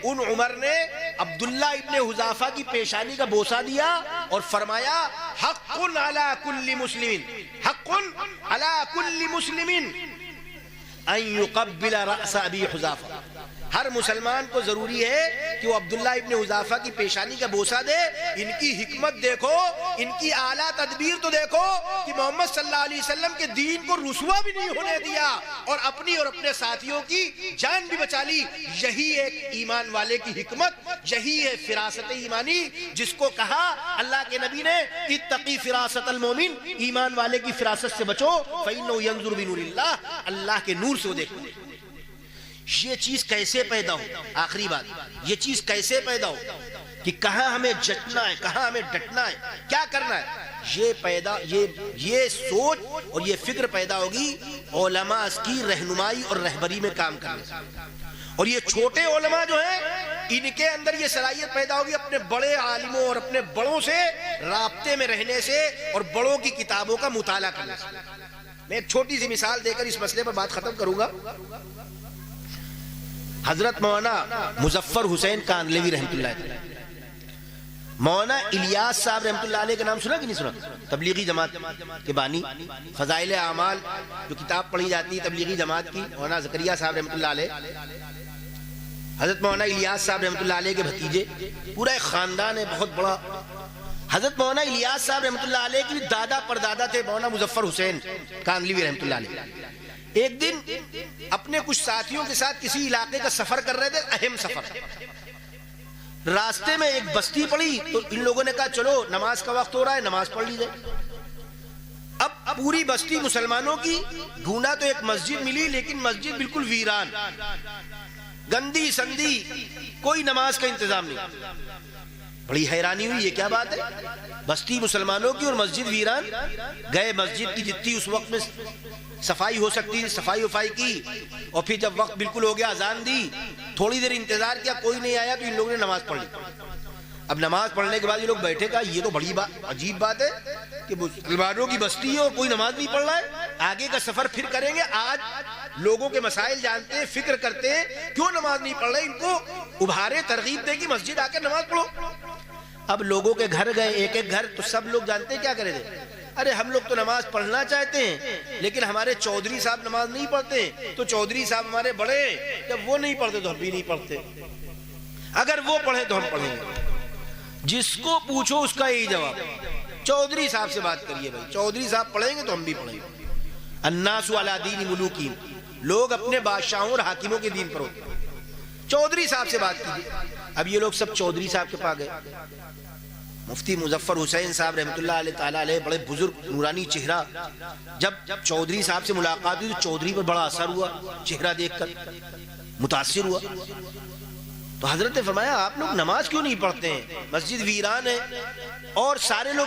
[SPEAKER 2] ان عمر نے عبداللہ ابن حذافہ کی پیشانی کا بوسہ دیا اور فرمایا حق علی کل مسلم، حق علی کل مسلم ان یقبل رأس ابی حذافہ. ہر مسلمان کو ضروری ہے کہ وہ عبداللہ ابن حذافہ کی پیشانی کا بوسہ دے. ان کی حکمت دیکھو، ان کی اعلیٰ تدبیر تو دیکھو کہ محمد صلی اللہ علیہ وسلم کے دین کو رسوا بھی نہیں ہونے دیا اور اپنی اور اپنے ساتھیوں کی جان بھی بچا لی. یہی ایک ایمان والے کی حکمت، یہی ہے فراست ایمانی جس کو کہا اللہ کے نبی نے اتقی فراست المومن، ایمان والے کی فراست سے بچو فإنہ ینظر بنور اللہ، اللہ کے نور سے وہ دیکھو. یہ چیز کیسے پیدا ہو؟ آخری بات، یہ چیز کیسے پیدا ہو کہ کہاں ہمیں جٹنا ہے، کہاں ہمیں ڈٹنا ہے، کیا کرنا ہے؟ یہ سوچ اور یہ فکر پیدا ہوگی علماء کی رہنمائی اور رہبری میں کام کرنے سے. اور یہ چھوٹے علماء جو ہیں ان کے اندر یہ صلاحیت پیدا ہوگی اپنے بڑے عالموں اور اپنے بڑوں سے رابطے میں رہنے سے اور بڑوں کی کتابوں کا مطالعہ کرنے سے. میں ایک چھوٹی سی مثال دے کر اس مسئلے پر بات ختم کروں گا. حضرت مولانا مظفر حسین کاندھلوی رحمۃ اللہ علیہ، مولانا الیاس صاحب رحمۃ اللہ علیہ کا نام سنا کہ نہیں سنا؟ تبلیغی جماعت کے بانی، فضائل اعمال جو کتاب پڑھی جاتی ہے تبلیغی جماعت کی، مولانا زکریا صاحب رحمۃ اللہ علیہ، حضرت مولانا الیاس صاحب رحمۃ اللہ علیہ کے بھتیجے، پورا ایک خاندان ہے بہت بڑا. حضرت مولانا الیاس صاحب رحمۃ اللہ علیہ کے دادا پردادا تھے مولانا مظفر حسین کاندھلوی رحمۃ اللہ علیہ. ایک دن اپنے کچھ ساتھیوں کے ساتھ کسی علاقے کا سفر کر رہے تھے، اہم سفر. راستے میں ایک بستی پڑی تو ان لوگوں نے کہا چلو نماز کا وقت ہو رہا ہے، نماز پڑھ لی جائے. اب پوری بستی مسلمانوں کی ڈھونڈا تو ایک مسجد ملی، لیکن مسجد بالکل ویران، گندی سندی، کوئی نماز کا انتظام نہیں۔ بڑی حیرانی ہوئی، یہ کیا بات ہے، بستی مسلمانوں کی اور مسجد ویران۔ گئے مسجد کی جتنی اس وقت میں صفائی ہو سکتی تھی صفائی وفائی کی، اور پھر جب وقت بالکل ہو گیا اذان دی، تھوڑی دیر انتظار کیا، کوئی نہیں آیا تو ان لوگوں نے نماز پڑھ لی۔ اب نماز پڑھنے کے بعد یہ لوگ بیٹھے، کہا یہ تو بڑی عجیب بات ہے کہ مسلمانوں کی بستی ہے اور کوئی نماز نہیں پڑھ رہا ہے، آگے کا سفر پھر کریں گے، آج لوگوں کے مسائل جانتے ہیں، فکر کرتے ہیں، کیوں نماز نہیں پڑھ رہے، ان کو ابھارے، ترغیب دے کہ مسجد آ کے نماز پڑھو۔ اب لوگوں کے گھر گئے، ایک ایک گھر، تو سب لوگ جانتے ہیں کیا کرے تھے، ارے ہم لوگ تو نماز پڑھنا چاہتے ہیں لیکن ہمارے چودھری صاحب نماز نہیں پڑھتے، تو چودھری صاحب ہمارے بڑے، جب وہ نہیں پڑھتے تو ہم بھی نہیں پڑھتے، اگر وہ پڑھے تو ہم پڑھیں گے۔ جس کو پوچھو اس کا یہی جواب، چودھری صاحب سے بات کریے بھائی، چودھری صاحب پڑھیں گے تو ہم بھی پڑھیں گے۔ الناس علی دین ملوکہم، لوگ اپنے بادشاہوں اور حاکموں کے دین پر ہوتے ہیں، چودھری صاحب سے بات کیجیے۔ اب یہ لوگ سب چودھری صاحب کے پاس گئے۔ مفتی مظفر حسین صاحب رحمۃ اللہ علیہ تعالیٰ علیہ، بڑے بزرگ نورانی چہرہ، جب چودھری صاحب سے ملاقات ہوئی تو چودھری پر بڑا اثر ہوا، چہرہ دیکھ کر متاثر ہوا۔ تو حضرت نے فرمایا آپ لوگ نماز کیوں نہیں پڑھتے ہیں، مسجد ویران ہے اور سارے لوگ،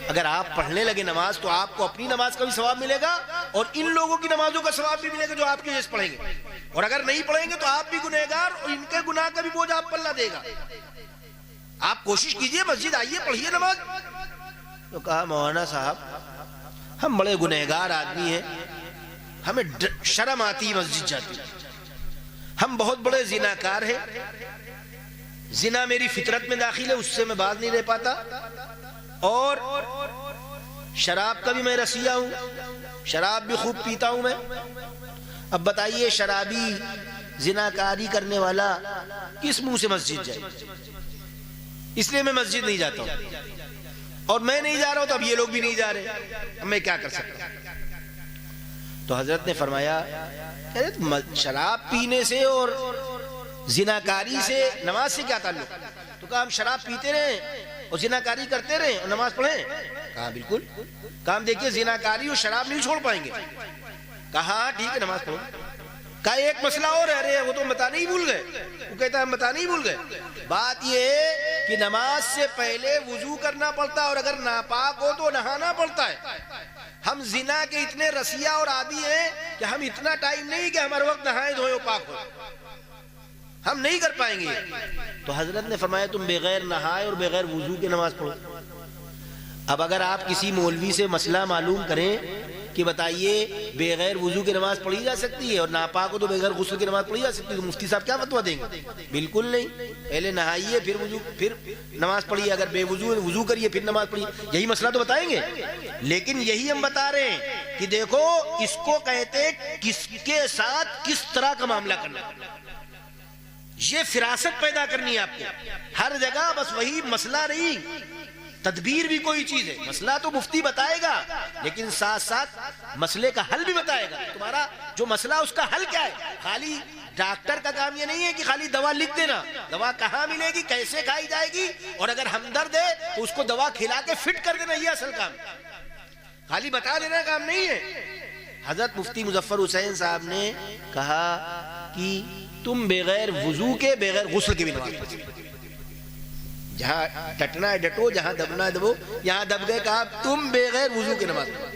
[SPEAKER 2] اگر آپ پڑھنے لگے نماز تو آپ کو اپنی نماز کا بھی ثواب ملے گا اور ان لوگوں کی نمازوں کا ثواب بھی ملے گا جو آپ کے جیسے پڑھیں گے، اور اگر نہیں پڑھیں گے تو آپ بھی گنہگار اور ان کے گناہ کا بھی بوجھ آپ پر اللہ دے گا۔ آپ کوشش کیجئے، مسجد آئیے، پڑھیے نماز۔ تو کہا مولانا صاحب ہم بڑے گنہگار آدمی ہیں، ہمیں شرم آتی ہے مسجد جاتی، ہم بہت بڑے زناکار ہیں، زنا میری فطرت میں داخل ہے، اس سے میں باز نہیں رہ پاتا، اور شراب کا بھی میں رسیہ ہوں، شراب بھی خوب پیتا ہوں میں۔ اب بتائیے شرابی زناکاری کرنے والا کس منہ سے مسجد جائے، اس لیے میں مسجد نہیں جاتا ہوں، اور میں نہیں جا رہا ہوں تو اب یہ لوگ بھی نہیں جا رہے، اب میں کیا کر سکتا ہوں؟ تو حضرت نے فرمایا شراب پینے سے اور زناکاری سے نماز سے کیا تعلق؟ تو کہا ہم شراب پیتے رہیں اور زناکاری کرتے رہیں اور نماز پڑھیں؟ کہا بالکل، کہا ہم دیکھیے زناکاری اور شراب نہیں چھوڑ پائیں گے، کہا ٹھیک ہے نماز پڑھو۔ کہا ایک مسئلہ اور ہے، ارے وہ تو بتانا ہی بھول گئے، وہ کہتا ہے ہم بتانا ہی بھول گئے، بات یہ ہے کہ نماز سے پہلے وضو کرنا پڑتا ہے اور اگر ناپاک ہو تو نہانا پڑتا ہے۔ ہم زنا کے اتنے رسیہ اور عادی ہیں کہ ہم اتنا ٹائم نہیں کہ ہمارے وقت نہائے دھوئے پاک ہو، ہم نہیں کر پائیں گے۔ تو حضرت نے فرمایا تم بغیر نہائے اور بغیر وضو کے نماز پڑھو۔ اب اگر آپ کسی مولوی سے مسئلہ معلوم کریں کہ بتائیے بغیر وضو کی نماز پڑھی جا سکتی ہے اور ناپاک ہو تو بغیر غسل کی نماز پڑھی جا سکتی ہے، تو مفتی صاحب کیا فتویٰ دیں گے؟ بالکل نہیں، پہلے نہائیے پھر وضو پھر نماز پڑھیے، اگر بے وضو وضو کریے پھر نماز پڑھیے، یہی مسئلہ تو بتائیں گے۔ لیکن یہی ہم بتا رہے ہیں کہ دیکھو اس کو کہتے کس کے ساتھ کس طرح کا معاملہ کرنا، یہ فراست پیدا کرنی ہے آپ کو ہر جگہ، بس وہی مسئلہ نہیں، تدبیر بھی کوئی چیز ہے۔ مسئلہ تو مفتی بتائے گا لیکن ساتھ ساتھ مسئلے کا حل بھی بتائے گا، تمہارا جو مسئلہ اس کا حل کیا ہے۔ خالی ڈاکٹر کا کام یہ نہیں ہے کہ خالی دوا لکھ دینا، دوا کہاں ملے گی، کیسے کھائی جائے گی، اور اگر ہمدرد ہے تو اس کو دوا کھلا کے فٹ کر دینا، یہ اصل کام، خالی بتا دینا کام نہیں ہے۔ حضرت مفتی مظفر حسین صاحب نے کہا کہ تم بغیر وضو کے بغیر غسل کے بھی نماز پڑھو، جہاں ڈٹنا ہے ڈٹو، جہاں دبنا ہے دبو، یہاں دب گئے کہا تم بغیر وضو کے نماز پڑھو،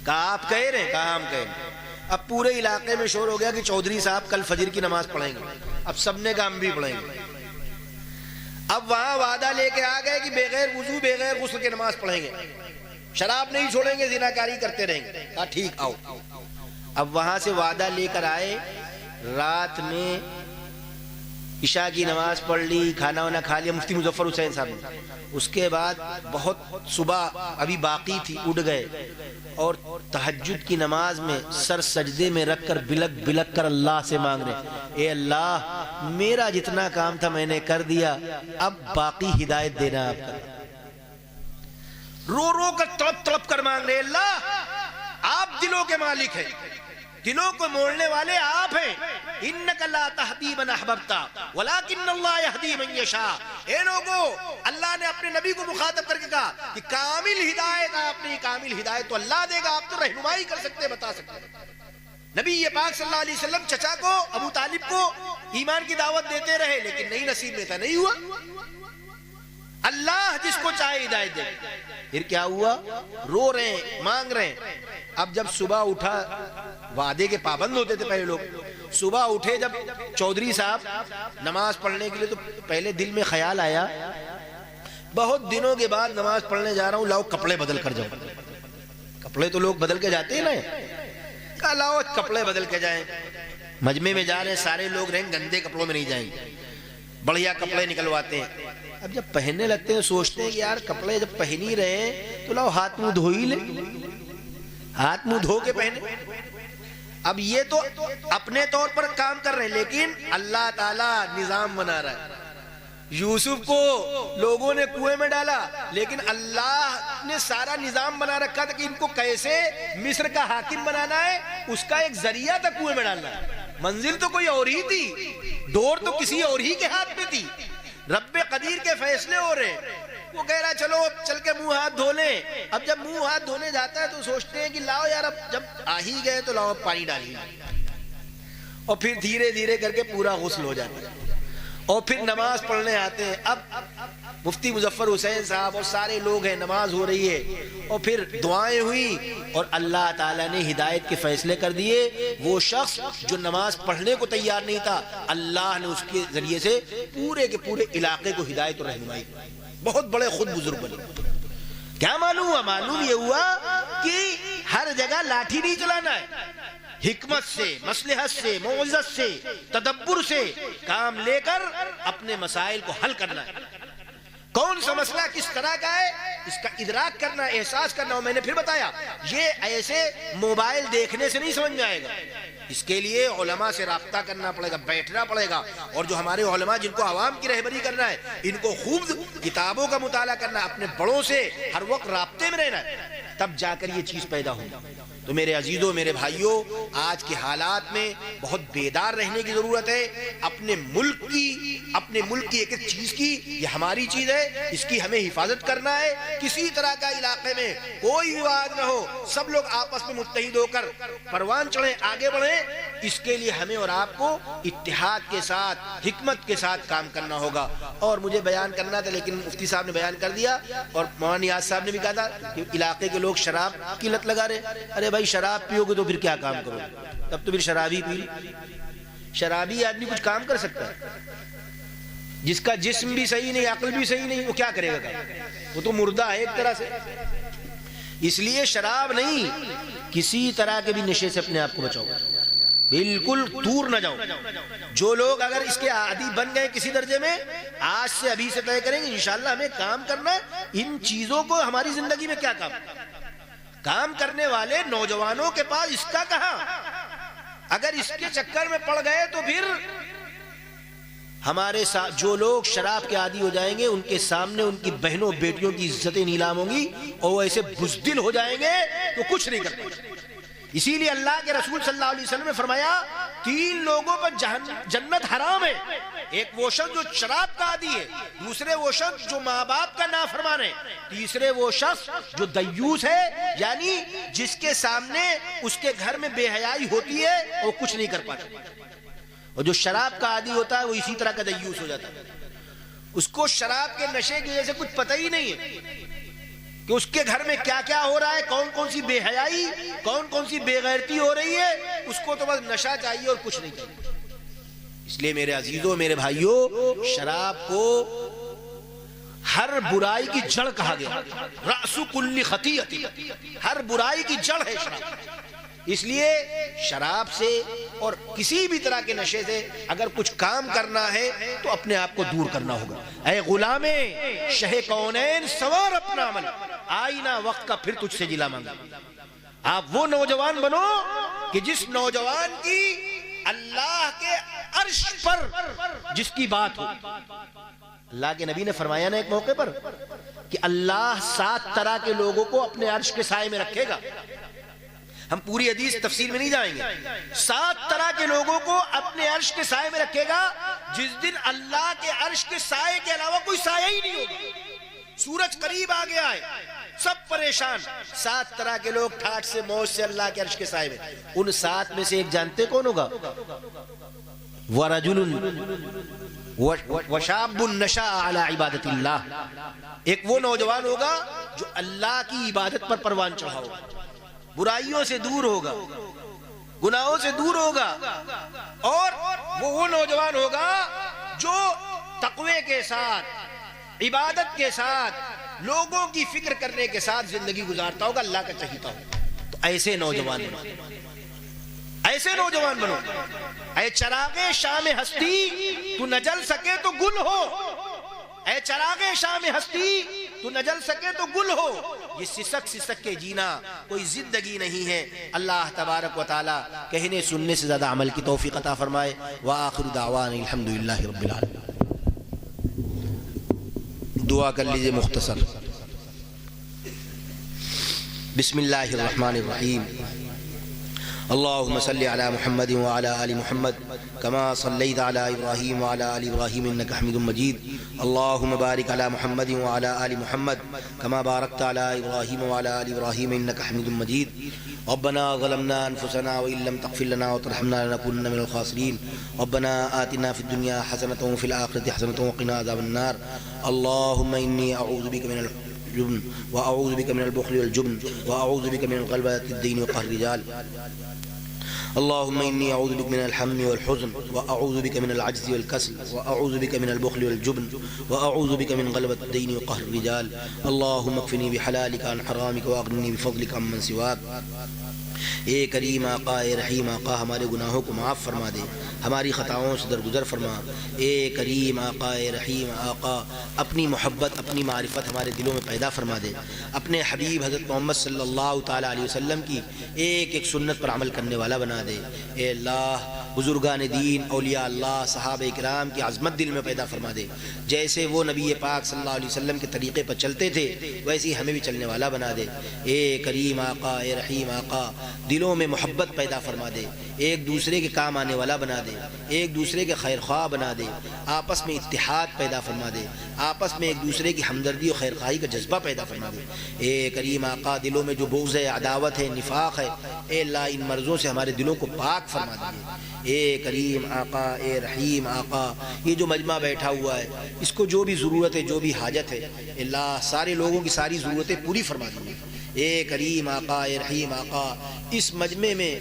[SPEAKER 2] کہا آپ کہہ رہے ہیں، کہا ہم کہہ رہے ہیں۔ اب پورے علاقے میں شور ہو گیا کہ چودھری صاحب کل فجر کی نماز پڑھیں گے، اب سب نے کہا ہم بھی پڑھیں گے۔ اب وہاں وعدہ لے کے آ گئے کہ بغیر وضو بغیر غسل کے نماز پڑھیں گے، شراب نہیں چھوڑیں گے، زناکاری کرتے رہیں گے، کہا ٹھیک آؤ۔ اب وہاں سے وعدہ لے کر آئے، رات میں عشاء کی نماز پڑھ لی، کھانا وانا کھا لیا مفتی مظفر حسین صاحب نے، اس کے بعد بہت صبح ابھی باقی تھی، اٹھ گئے اور تہجد کی نماز میں سر سجدے میں رکھ کر بلک بلک کر اللہ سے مانگ رہے، اے اللہ میرا جتنا کام تھا میں نے کر دیا، اب باقی ہدایت دینا آپ کا۔ رو رو کر تڑپ تڑپ کر مانگ رہے، اللہ آپ دلوں کے مالک ہیں، دلوں کو موڑنے والے آپ ہیں. انک لا تہدی من احببت ولکن اللہ یہدی من یشاء. اے لوگو، اللہ نے اپنے نبی کو مخاطب کر کے کہا کہ کامل ہدایت آپ نے، کامل ہدایت تو اللہ دے گا، آپ تو رہنمائی کر سکتے، بتا سکتے. نبی پاک صلی اللہ علیہ وسلم چچا کو، ابو طالب کو ایمان کی دعوت دیتے رہے، لیکن نہیں نصیب میں تھا، نہیں ہوا. اللہ جس کو چاہے ہدایت دے. پھر کیا ہوا؟ رو رہے ہیں، مانگ رہے ہیں. اب جب صبح اٹھا، وعدے کے پابند ہوتے تھے پہلے لوگ، صبح اٹھے جب چودھری صاحب نماز پڑھنے کے لیے، تو پہلے دل میں خیال آیا بہت دنوں کے بعد نماز پڑھنے جا رہا ہوں، لاؤ کپڑے بدل کر جاؤں. کپڑے تو لوگ بدل کے جاتے ہیں نا، کہا لاؤ کپڑے بدل کے جائیں. مجمع میں جا رہے ہیں، سارے لوگ رہیں گندے کپڑوں میں نہیں جائیں گے، بڑھیا کپڑے نکلواتے ہیں. اب جب پہننے لگتے ہیں سوچتے ہیں کہ یار کپڑے جب پہن ہی رہے ہیں تو لاؤ ہاتھ منہ دھو ہی لیں، ہاتھ منہ دھو کے پہنے. اب یہ تو اپنے طور پر کام کر رہے ہیں، لیکن اللہ تعالیٰ نظام بنا رہا ہے. یوسف کو لوگوں نے کنویں میں ڈالا، لیکن اللہ نے سارا نظام بنا رکھا تھا کہ ان کو کیسے مصر کا حاکم بنانا ہے، اس کا ایک ذریعہ تھا کنویں میں ڈالنا. منزل تو کوئی اور ہی تھی، ڈور تو کسی اور ہی کے ہاتھ میں تھی. رب قدیر کے فیصلے ہو رہے ہیں. وہ کہہ رہا چلو اب چل کے منہ ہاتھ دھو لیں. اب جب منہ ہاتھ دھونے جاتا ہے تو سوچتے ہیں کہ لاؤ یار اب جب آ ہی گئے تو لاؤ پانی ڈالیے، اور پھر دھیرے دھیرے کر کے پورا غسل ہو جاتا ہے، اور پھر نماز پڑھنے آتے ہیں. اب مفتی مظفر حسین صاحب اور سارے لوگ ہیں، نماز ہو رہی ہے، اور پھر دعائیں ہوئی، اور اللہ تعالیٰ نے ہدایت کے فیصلے کر دیے. وہ شخص جو نماز پڑھنے کو تیار نہیں تھا، اللہ نے اس کے ذریعے سے پورے کے پورے علاقے کو ہدایت اور رہنمائی. بہت بڑے خود بزرگ بنے. کیا معلوم ہوا؟ معلوم یہ ہوا کہ ہر جگہ لاٹھی نہیں چلانا ہے، حکمت سے، مصلحت سے، موعظت سے، تدبر سے کام لے کر اپنے مسائل کو حل کرنا ہے. کون سا مسئلہ کس طرح کا ہے، اس کا ادراک کرنا، احساس کرنا. اور میں نے پھر بتایا یہ ایسے موبائل دیکھنے سے نہیں سمجھ میں آئے گا. اس کے لیے علماء سے رابطہ کرنا پڑے گا، بیٹھنا پڑے گا. اور جو ہمارے علماء جن کو عوام کی رہبری کرنا ہے، ان کو خوب کتابوں کا مطالعہ کرنا، اپنے بڑوں سے ہر وقت رابطے میں رہنا ہے، تب جا کر یہ چیز پیدا ہوگی. تو میرے عزیزوں، میرے بھائیوں، آج کے حالات میں بہت بیدار رہنے کی ضرورت ہے. اپنے ملک کی ایک ایک چیز کی، یہ ہماری چیز ہے، اس کی ہمیں حفاظت کرنا ہے. کسی طرح کا علاقے میں کوئی وواد نہ ہو، سب لوگ آپس میں متحد ہو کر پروان چڑھیں، آگے بڑھیں. اس کے لیے ہمیں اور آپ کو اتحاد کے ساتھ، حکمت کے ساتھ کام کرنا ہوگا. اور مجھے بیان کرنا تھا لیکن مفتی صاحب نے بیان کر دیا، اور مولانا نیاز صاحب نے بھی کہا تھا کہ علاقے کے لوگ شراب کی لت لگا رہے. ارے بھائی شراب پیو گے تو پھر کیا کام کرو گے؟ تب تو پھر شراب ہی پی. شرابی آدمی کچھ کام کر سکتا ہے؟ جس کا جسم بھی صحیح نہیں، عقل بھی صحیح نہیں، وہ کیا کرے گا کام؟ وہ تو مردہ ہے ایک طرح سے. اس لیے شراب نہیں، کسی طرح کے بھی نشے سے اپنے آپ کو بچاؤ، بالکل دور نہ جاؤ. جو لوگ اگر اس کے عادی بن گئے کسی درجے میں، آج سے ابھی سے طے کریں گے انشاءاللہ ہمیں کام کرنا ہے. ان چیزوں کو ہماری زندگی میں کیا کام کرنے والے نوجوانوں کے پاس اس کا کہاں. اگر اس کے چکر میں پڑ گئے تو پھر ہمارے ساتھ جو لوگ شراب کے عادی ہو جائیں گے، ان کے سامنے ان کی بہنوں بیٹیوں کی عزتیں نیلام ہوں گی، اور وہ ایسے بزدل ہو جائیں گے تو کچھ نہیں کرتے. اسی لیے اللہ کے رسول صلی اللہ علیہ وسلم نے فرمایا 3 لوگوں پر جنت حرام ہے. ایک وہ شخص جو شراب کا عادی ہے، دوسرے وہ شخص جو ماں باپ کا نافرمان ہے، تیسرے وہ شخص جو دیوس ہے، یعنی جس کے سامنے اس کے گھر میں بے حیائی ہوتی ہے وہ کچھ نہیں کر پاتا. اور جو شراب کا عادی ہوتا ہے وہ اسی طرح کا دیوس ہو جاتا ہے. اس کو شراب کے نشے کی وجہ سے کچھ پتہ ہی نہیں ہے کہ اس کے گھر میں کیا کیا ہو رہا ہے، کون کون سی بے حیائی، کون کون سی بے غیرتی ہو رہی ہے. اس کو تو بس نشہ چاہیے اور کچھ نہیں چاہیے. اس لیے میرے عزیزوں، میرے بھائیوں، شراب کو ہر برائی کی جڑ کہا گیا. رأس کل خطیئۃ، ہر برائی کی جڑ ہے شراب. اس لیے شراب سے اور کسی بھی طرح کے نشے سے اگر کچھ کام کرنا ہے تو اپنے آپ کو دور کرنا ہوگا. اے غلام شہ کونین سوار اپنا عمل، آئینہ وقت کا پھر تجھ سے جلا مانگا. آپ وہ نوجوان بنو کہ جس نوجوان کی اللہ کے عرش پر جس کی بات ہو. اللہ کے نبی نے فرمایا نا ایک موقع پر کہ اللہ 7 طرح کے لوگوں کو اپنے عرش کے سائے میں رکھے گا. ہم پوری حدیث تفصیل میں نہیں جائیں گے. 7 طرح کے لوگوں کو اپنے عرش کے سائے میں رکھے گا جس دن اللہ کے عرش کے سائے کے علاوہ کوئی سایہ ہی نہیں ہوگا. سورج قریب آ گیا ہے, سب پریشان. 7 طرح کے لوگ ٹھاٹ سے موج سے اللہ کے عرش کے سائے میں. ان 7 میں سے ایک جانتے کون ہوگا؟ وَرَجُلٌ وَشَابٌ نَشَأَ عَلَى عِبَادَةِ اللَّهِ. ایک وہ نوجوان ہوگا جو اللہ کی عبادت پر پروان چڑھا ہوگا, برائیوں سے دور ہوگا, گناہوں سے دور ہوگا. اور وہ نوجوان ہوگا جو تقوی کے ساتھ, عبادت کے ساتھ, لوگوں کی فکر کرنے کے ساتھ زندگی گزارتا ہوگا, اللہ کا چہیتا ہوگا. تو ایسے نوجوان بنو, ایسے نوجوان بنو. اے چراغ شام ہستی تو نہ جل سکے تو گل ہو, اے چراغ شام ہستی تو نہ جل سکے تو گل ہو. یہ سسک کے جینا کوئی زندگی نہیں ہے. اللہ تبارک و تعالی کہنے سننے سے زیادہ عمل کی توفیق عطا فرمائے. وآخر دعوانا الحمدللہ رب العالمین. دعا کر لیجئے مختصر. بسم اللہ الرحمن الرحیم. اللهم صل على محمد وعلى آل محمد كما صليت على إبراهيم وعلى آل إبراهيم إنك حميد مجيد. اللهم بارك على محمد وعلى آل محمد كما باركت على إبراهيم وعلى آل إبراهيم إنك حميد مجيد. ربنا ظلمنا أنفسنا وإن لم تغفر لنا وترحمنا لنكونن من الخاسرين. ربنا آتنا في الدنيا حسنة وفي الآخرة حسنة وقنا عذاب النار. اللهم إني أعوذ بك من الجبن وأعوذ بك من البخل والجبن وأعوذ بك من الغلبة الدين وقهر الرجال. اللهم إني أعوذ بك من الهم والحزن وأعوذ بك من العجز والكسل وأعوذ بك من البخل والجبن وأعوذ بك من غلبة الدين وقهر الرجال. اللهم اكفني بحلالك عن حرامك وأغنني بفضلك عمن سواك. اے کریم آقا, اے رحیم آقا, ہمارے گناہوں کو معاف فرما دے, ہماری خطاؤں سے درگزر فرما. اے کریم آقا, اے رحیم آقا, اپنی محبت, اپنی معرفت ہمارے دلوں میں پیدا فرما دے. اپنے حبیب حضرت محمد صلی اللہ تعالیٰ علیہ وسلم کی ایک ایک سنت پر عمل کرنے والا بنا دے. اے اللہ, بزرگان دین, اولیاء اللہ, صحابہ کرام کی عظمت دل میں پیدا فرما دے. جیسے وہ نبی پاک صلی اللہ علیہ وسلم کے طریقے پر چلتے تھے ویسے ہی ہمیں بھی چلنے والا بنا دے. اے کریم آقا, اے رحیم آقا, دلوں میں محبت پیدا فرما دے, ایک دوسرے کے کام آنے والا بنا دے, ایک دوسرے کے خیر خواہ بنا دے, آپس میں اتحاد پیدا فرما دے, آپس میں ایک دوسرے کی ہمدردی اور خیر خواہی کا جذبہ پیدا فرما دے. اے کریم آقا, دلوں میں جو بغض ہے, عداوت ہے, نفاق ہے, اے اللہ ان مرضوں سے ہمارے دلوں کو پاک فرما دیجیے. اے کریم آقا, اے رحیم آقا, یہ جو مجمع بیٹھا ہوا ہے اس کو جو بھی ضرورت ہے, جو بھی حاجت ہے, اللہ سارے لوگوں کی ساری ضرورتیں پوری فرما دیجیے. اے کریم آقا, اے رحیم آقا, اس مجمع میں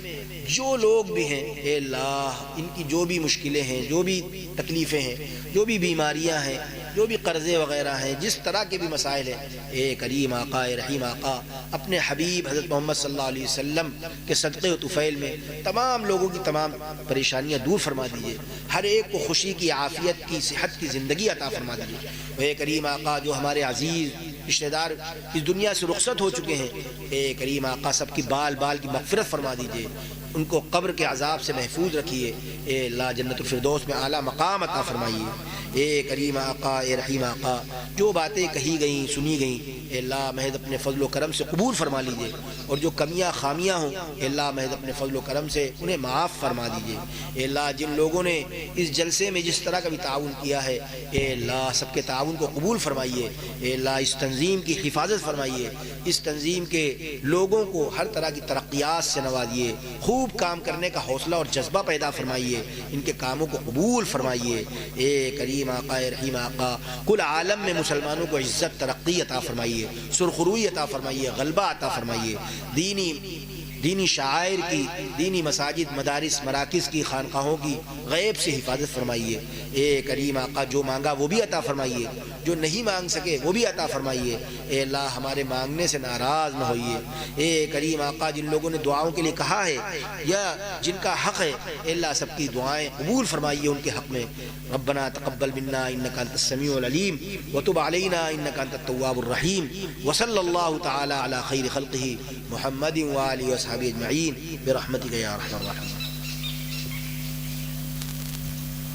[SPEAKER 2] جو لوگ بھی ہیں اے اللہ ان کی جو بھی مشکلیں ہیں, جو بھی تکلیفیں ہیں, جو بھی بیماریاں ہیں, جو بھی قرضے وغیرہ ہیں, جس طرح کے بھی مسائل ہیں, اے کریم آقا, اے رحیم آقا, اپنے حبیب حضرت محمد صلی اللہ علیہ وسلم کے صدقے و طفیل میں تمام لوگوں کی تمام پریشانیاں دور فرما دیجیے. ہر ایک کو خوشی کی, عافیت کی, صحت کی زندگی عطا فرما دیجیے. اے کریم آقا, جو ہمارے عزیز رشتہ دار اس دنیا سے رخصت ہو چکے ہیں, اے کریم آقا, سب کی بال بال کی مغفرت فرما دیجیے, ان کو قبر کے عذاب سے محفوظ رکھیے. اے اللہ, جنت الفردوس میں اعلیٰ مقام عطا فرمائیے. اے کریم آقا, اے رحیم آقا, جو باتیں کہی گئیں, سنی گئیں, اے اللہ محض اپنے فضل و کرم سے قبول فرما لیجیے, اور جو کمیاں خامیاں ہوں اے اللہ محض اپنے فضل و کرم سے انہیں معاف فرما دیجیے. اے اللہ, جن لوگوں نے اس جلسے میں جس طرح کا بھی تعاون کیا ہے اے اللہ سب کے تعاون کو قبول فرمائیے. اے اللہ, اس تنظیم کی حفاظت فرمائیے, اس تنظیم کے لوگوں کو ہر طرح کی ترقیات سے نوازیے, خوب کام کرنے کا حوصلہ اور جذبہ پیدا فرمائیے, ان کے کاموں کو قبول فرمائیے. اے کریم آقا, اے رحیم آقا, کل عالم میں مسلمانوں کو عزت, ترقی عطا فرمائیے, سرخروئی عطا فرمائیے, غلبہ عطا فرمائیے. دینی شعائر کی, دینی مساجد, مدارس, مراکز کی, خانقاہوں کی غیب سے حفاظت فرمائیے. اے کریم آقا, جو مانگا وہ بھی عطا فرمائیے, جو نہیں مانگ سکے وہ بھی عطا فرمائیے. اے اللہ, ہمارے مانگنے سے ناراض نہ ہوئیے. اے کریم آقا, جن لوگوں نے دعاؤں کے لیے کہا ہے یا جن کا حق ہے اے اللہ سب کی دعائیں قبول فرمائیے ان کے حق میں. ربنا تقبل منا انک انت السمیع العلیم وتب علینا انک انت التواب الرحیم. وصلی اللہ تعالی علی خیر خلقہ محمد وآلہ وصحبہ اجمعین برحمتک یا ارحم الراحمین.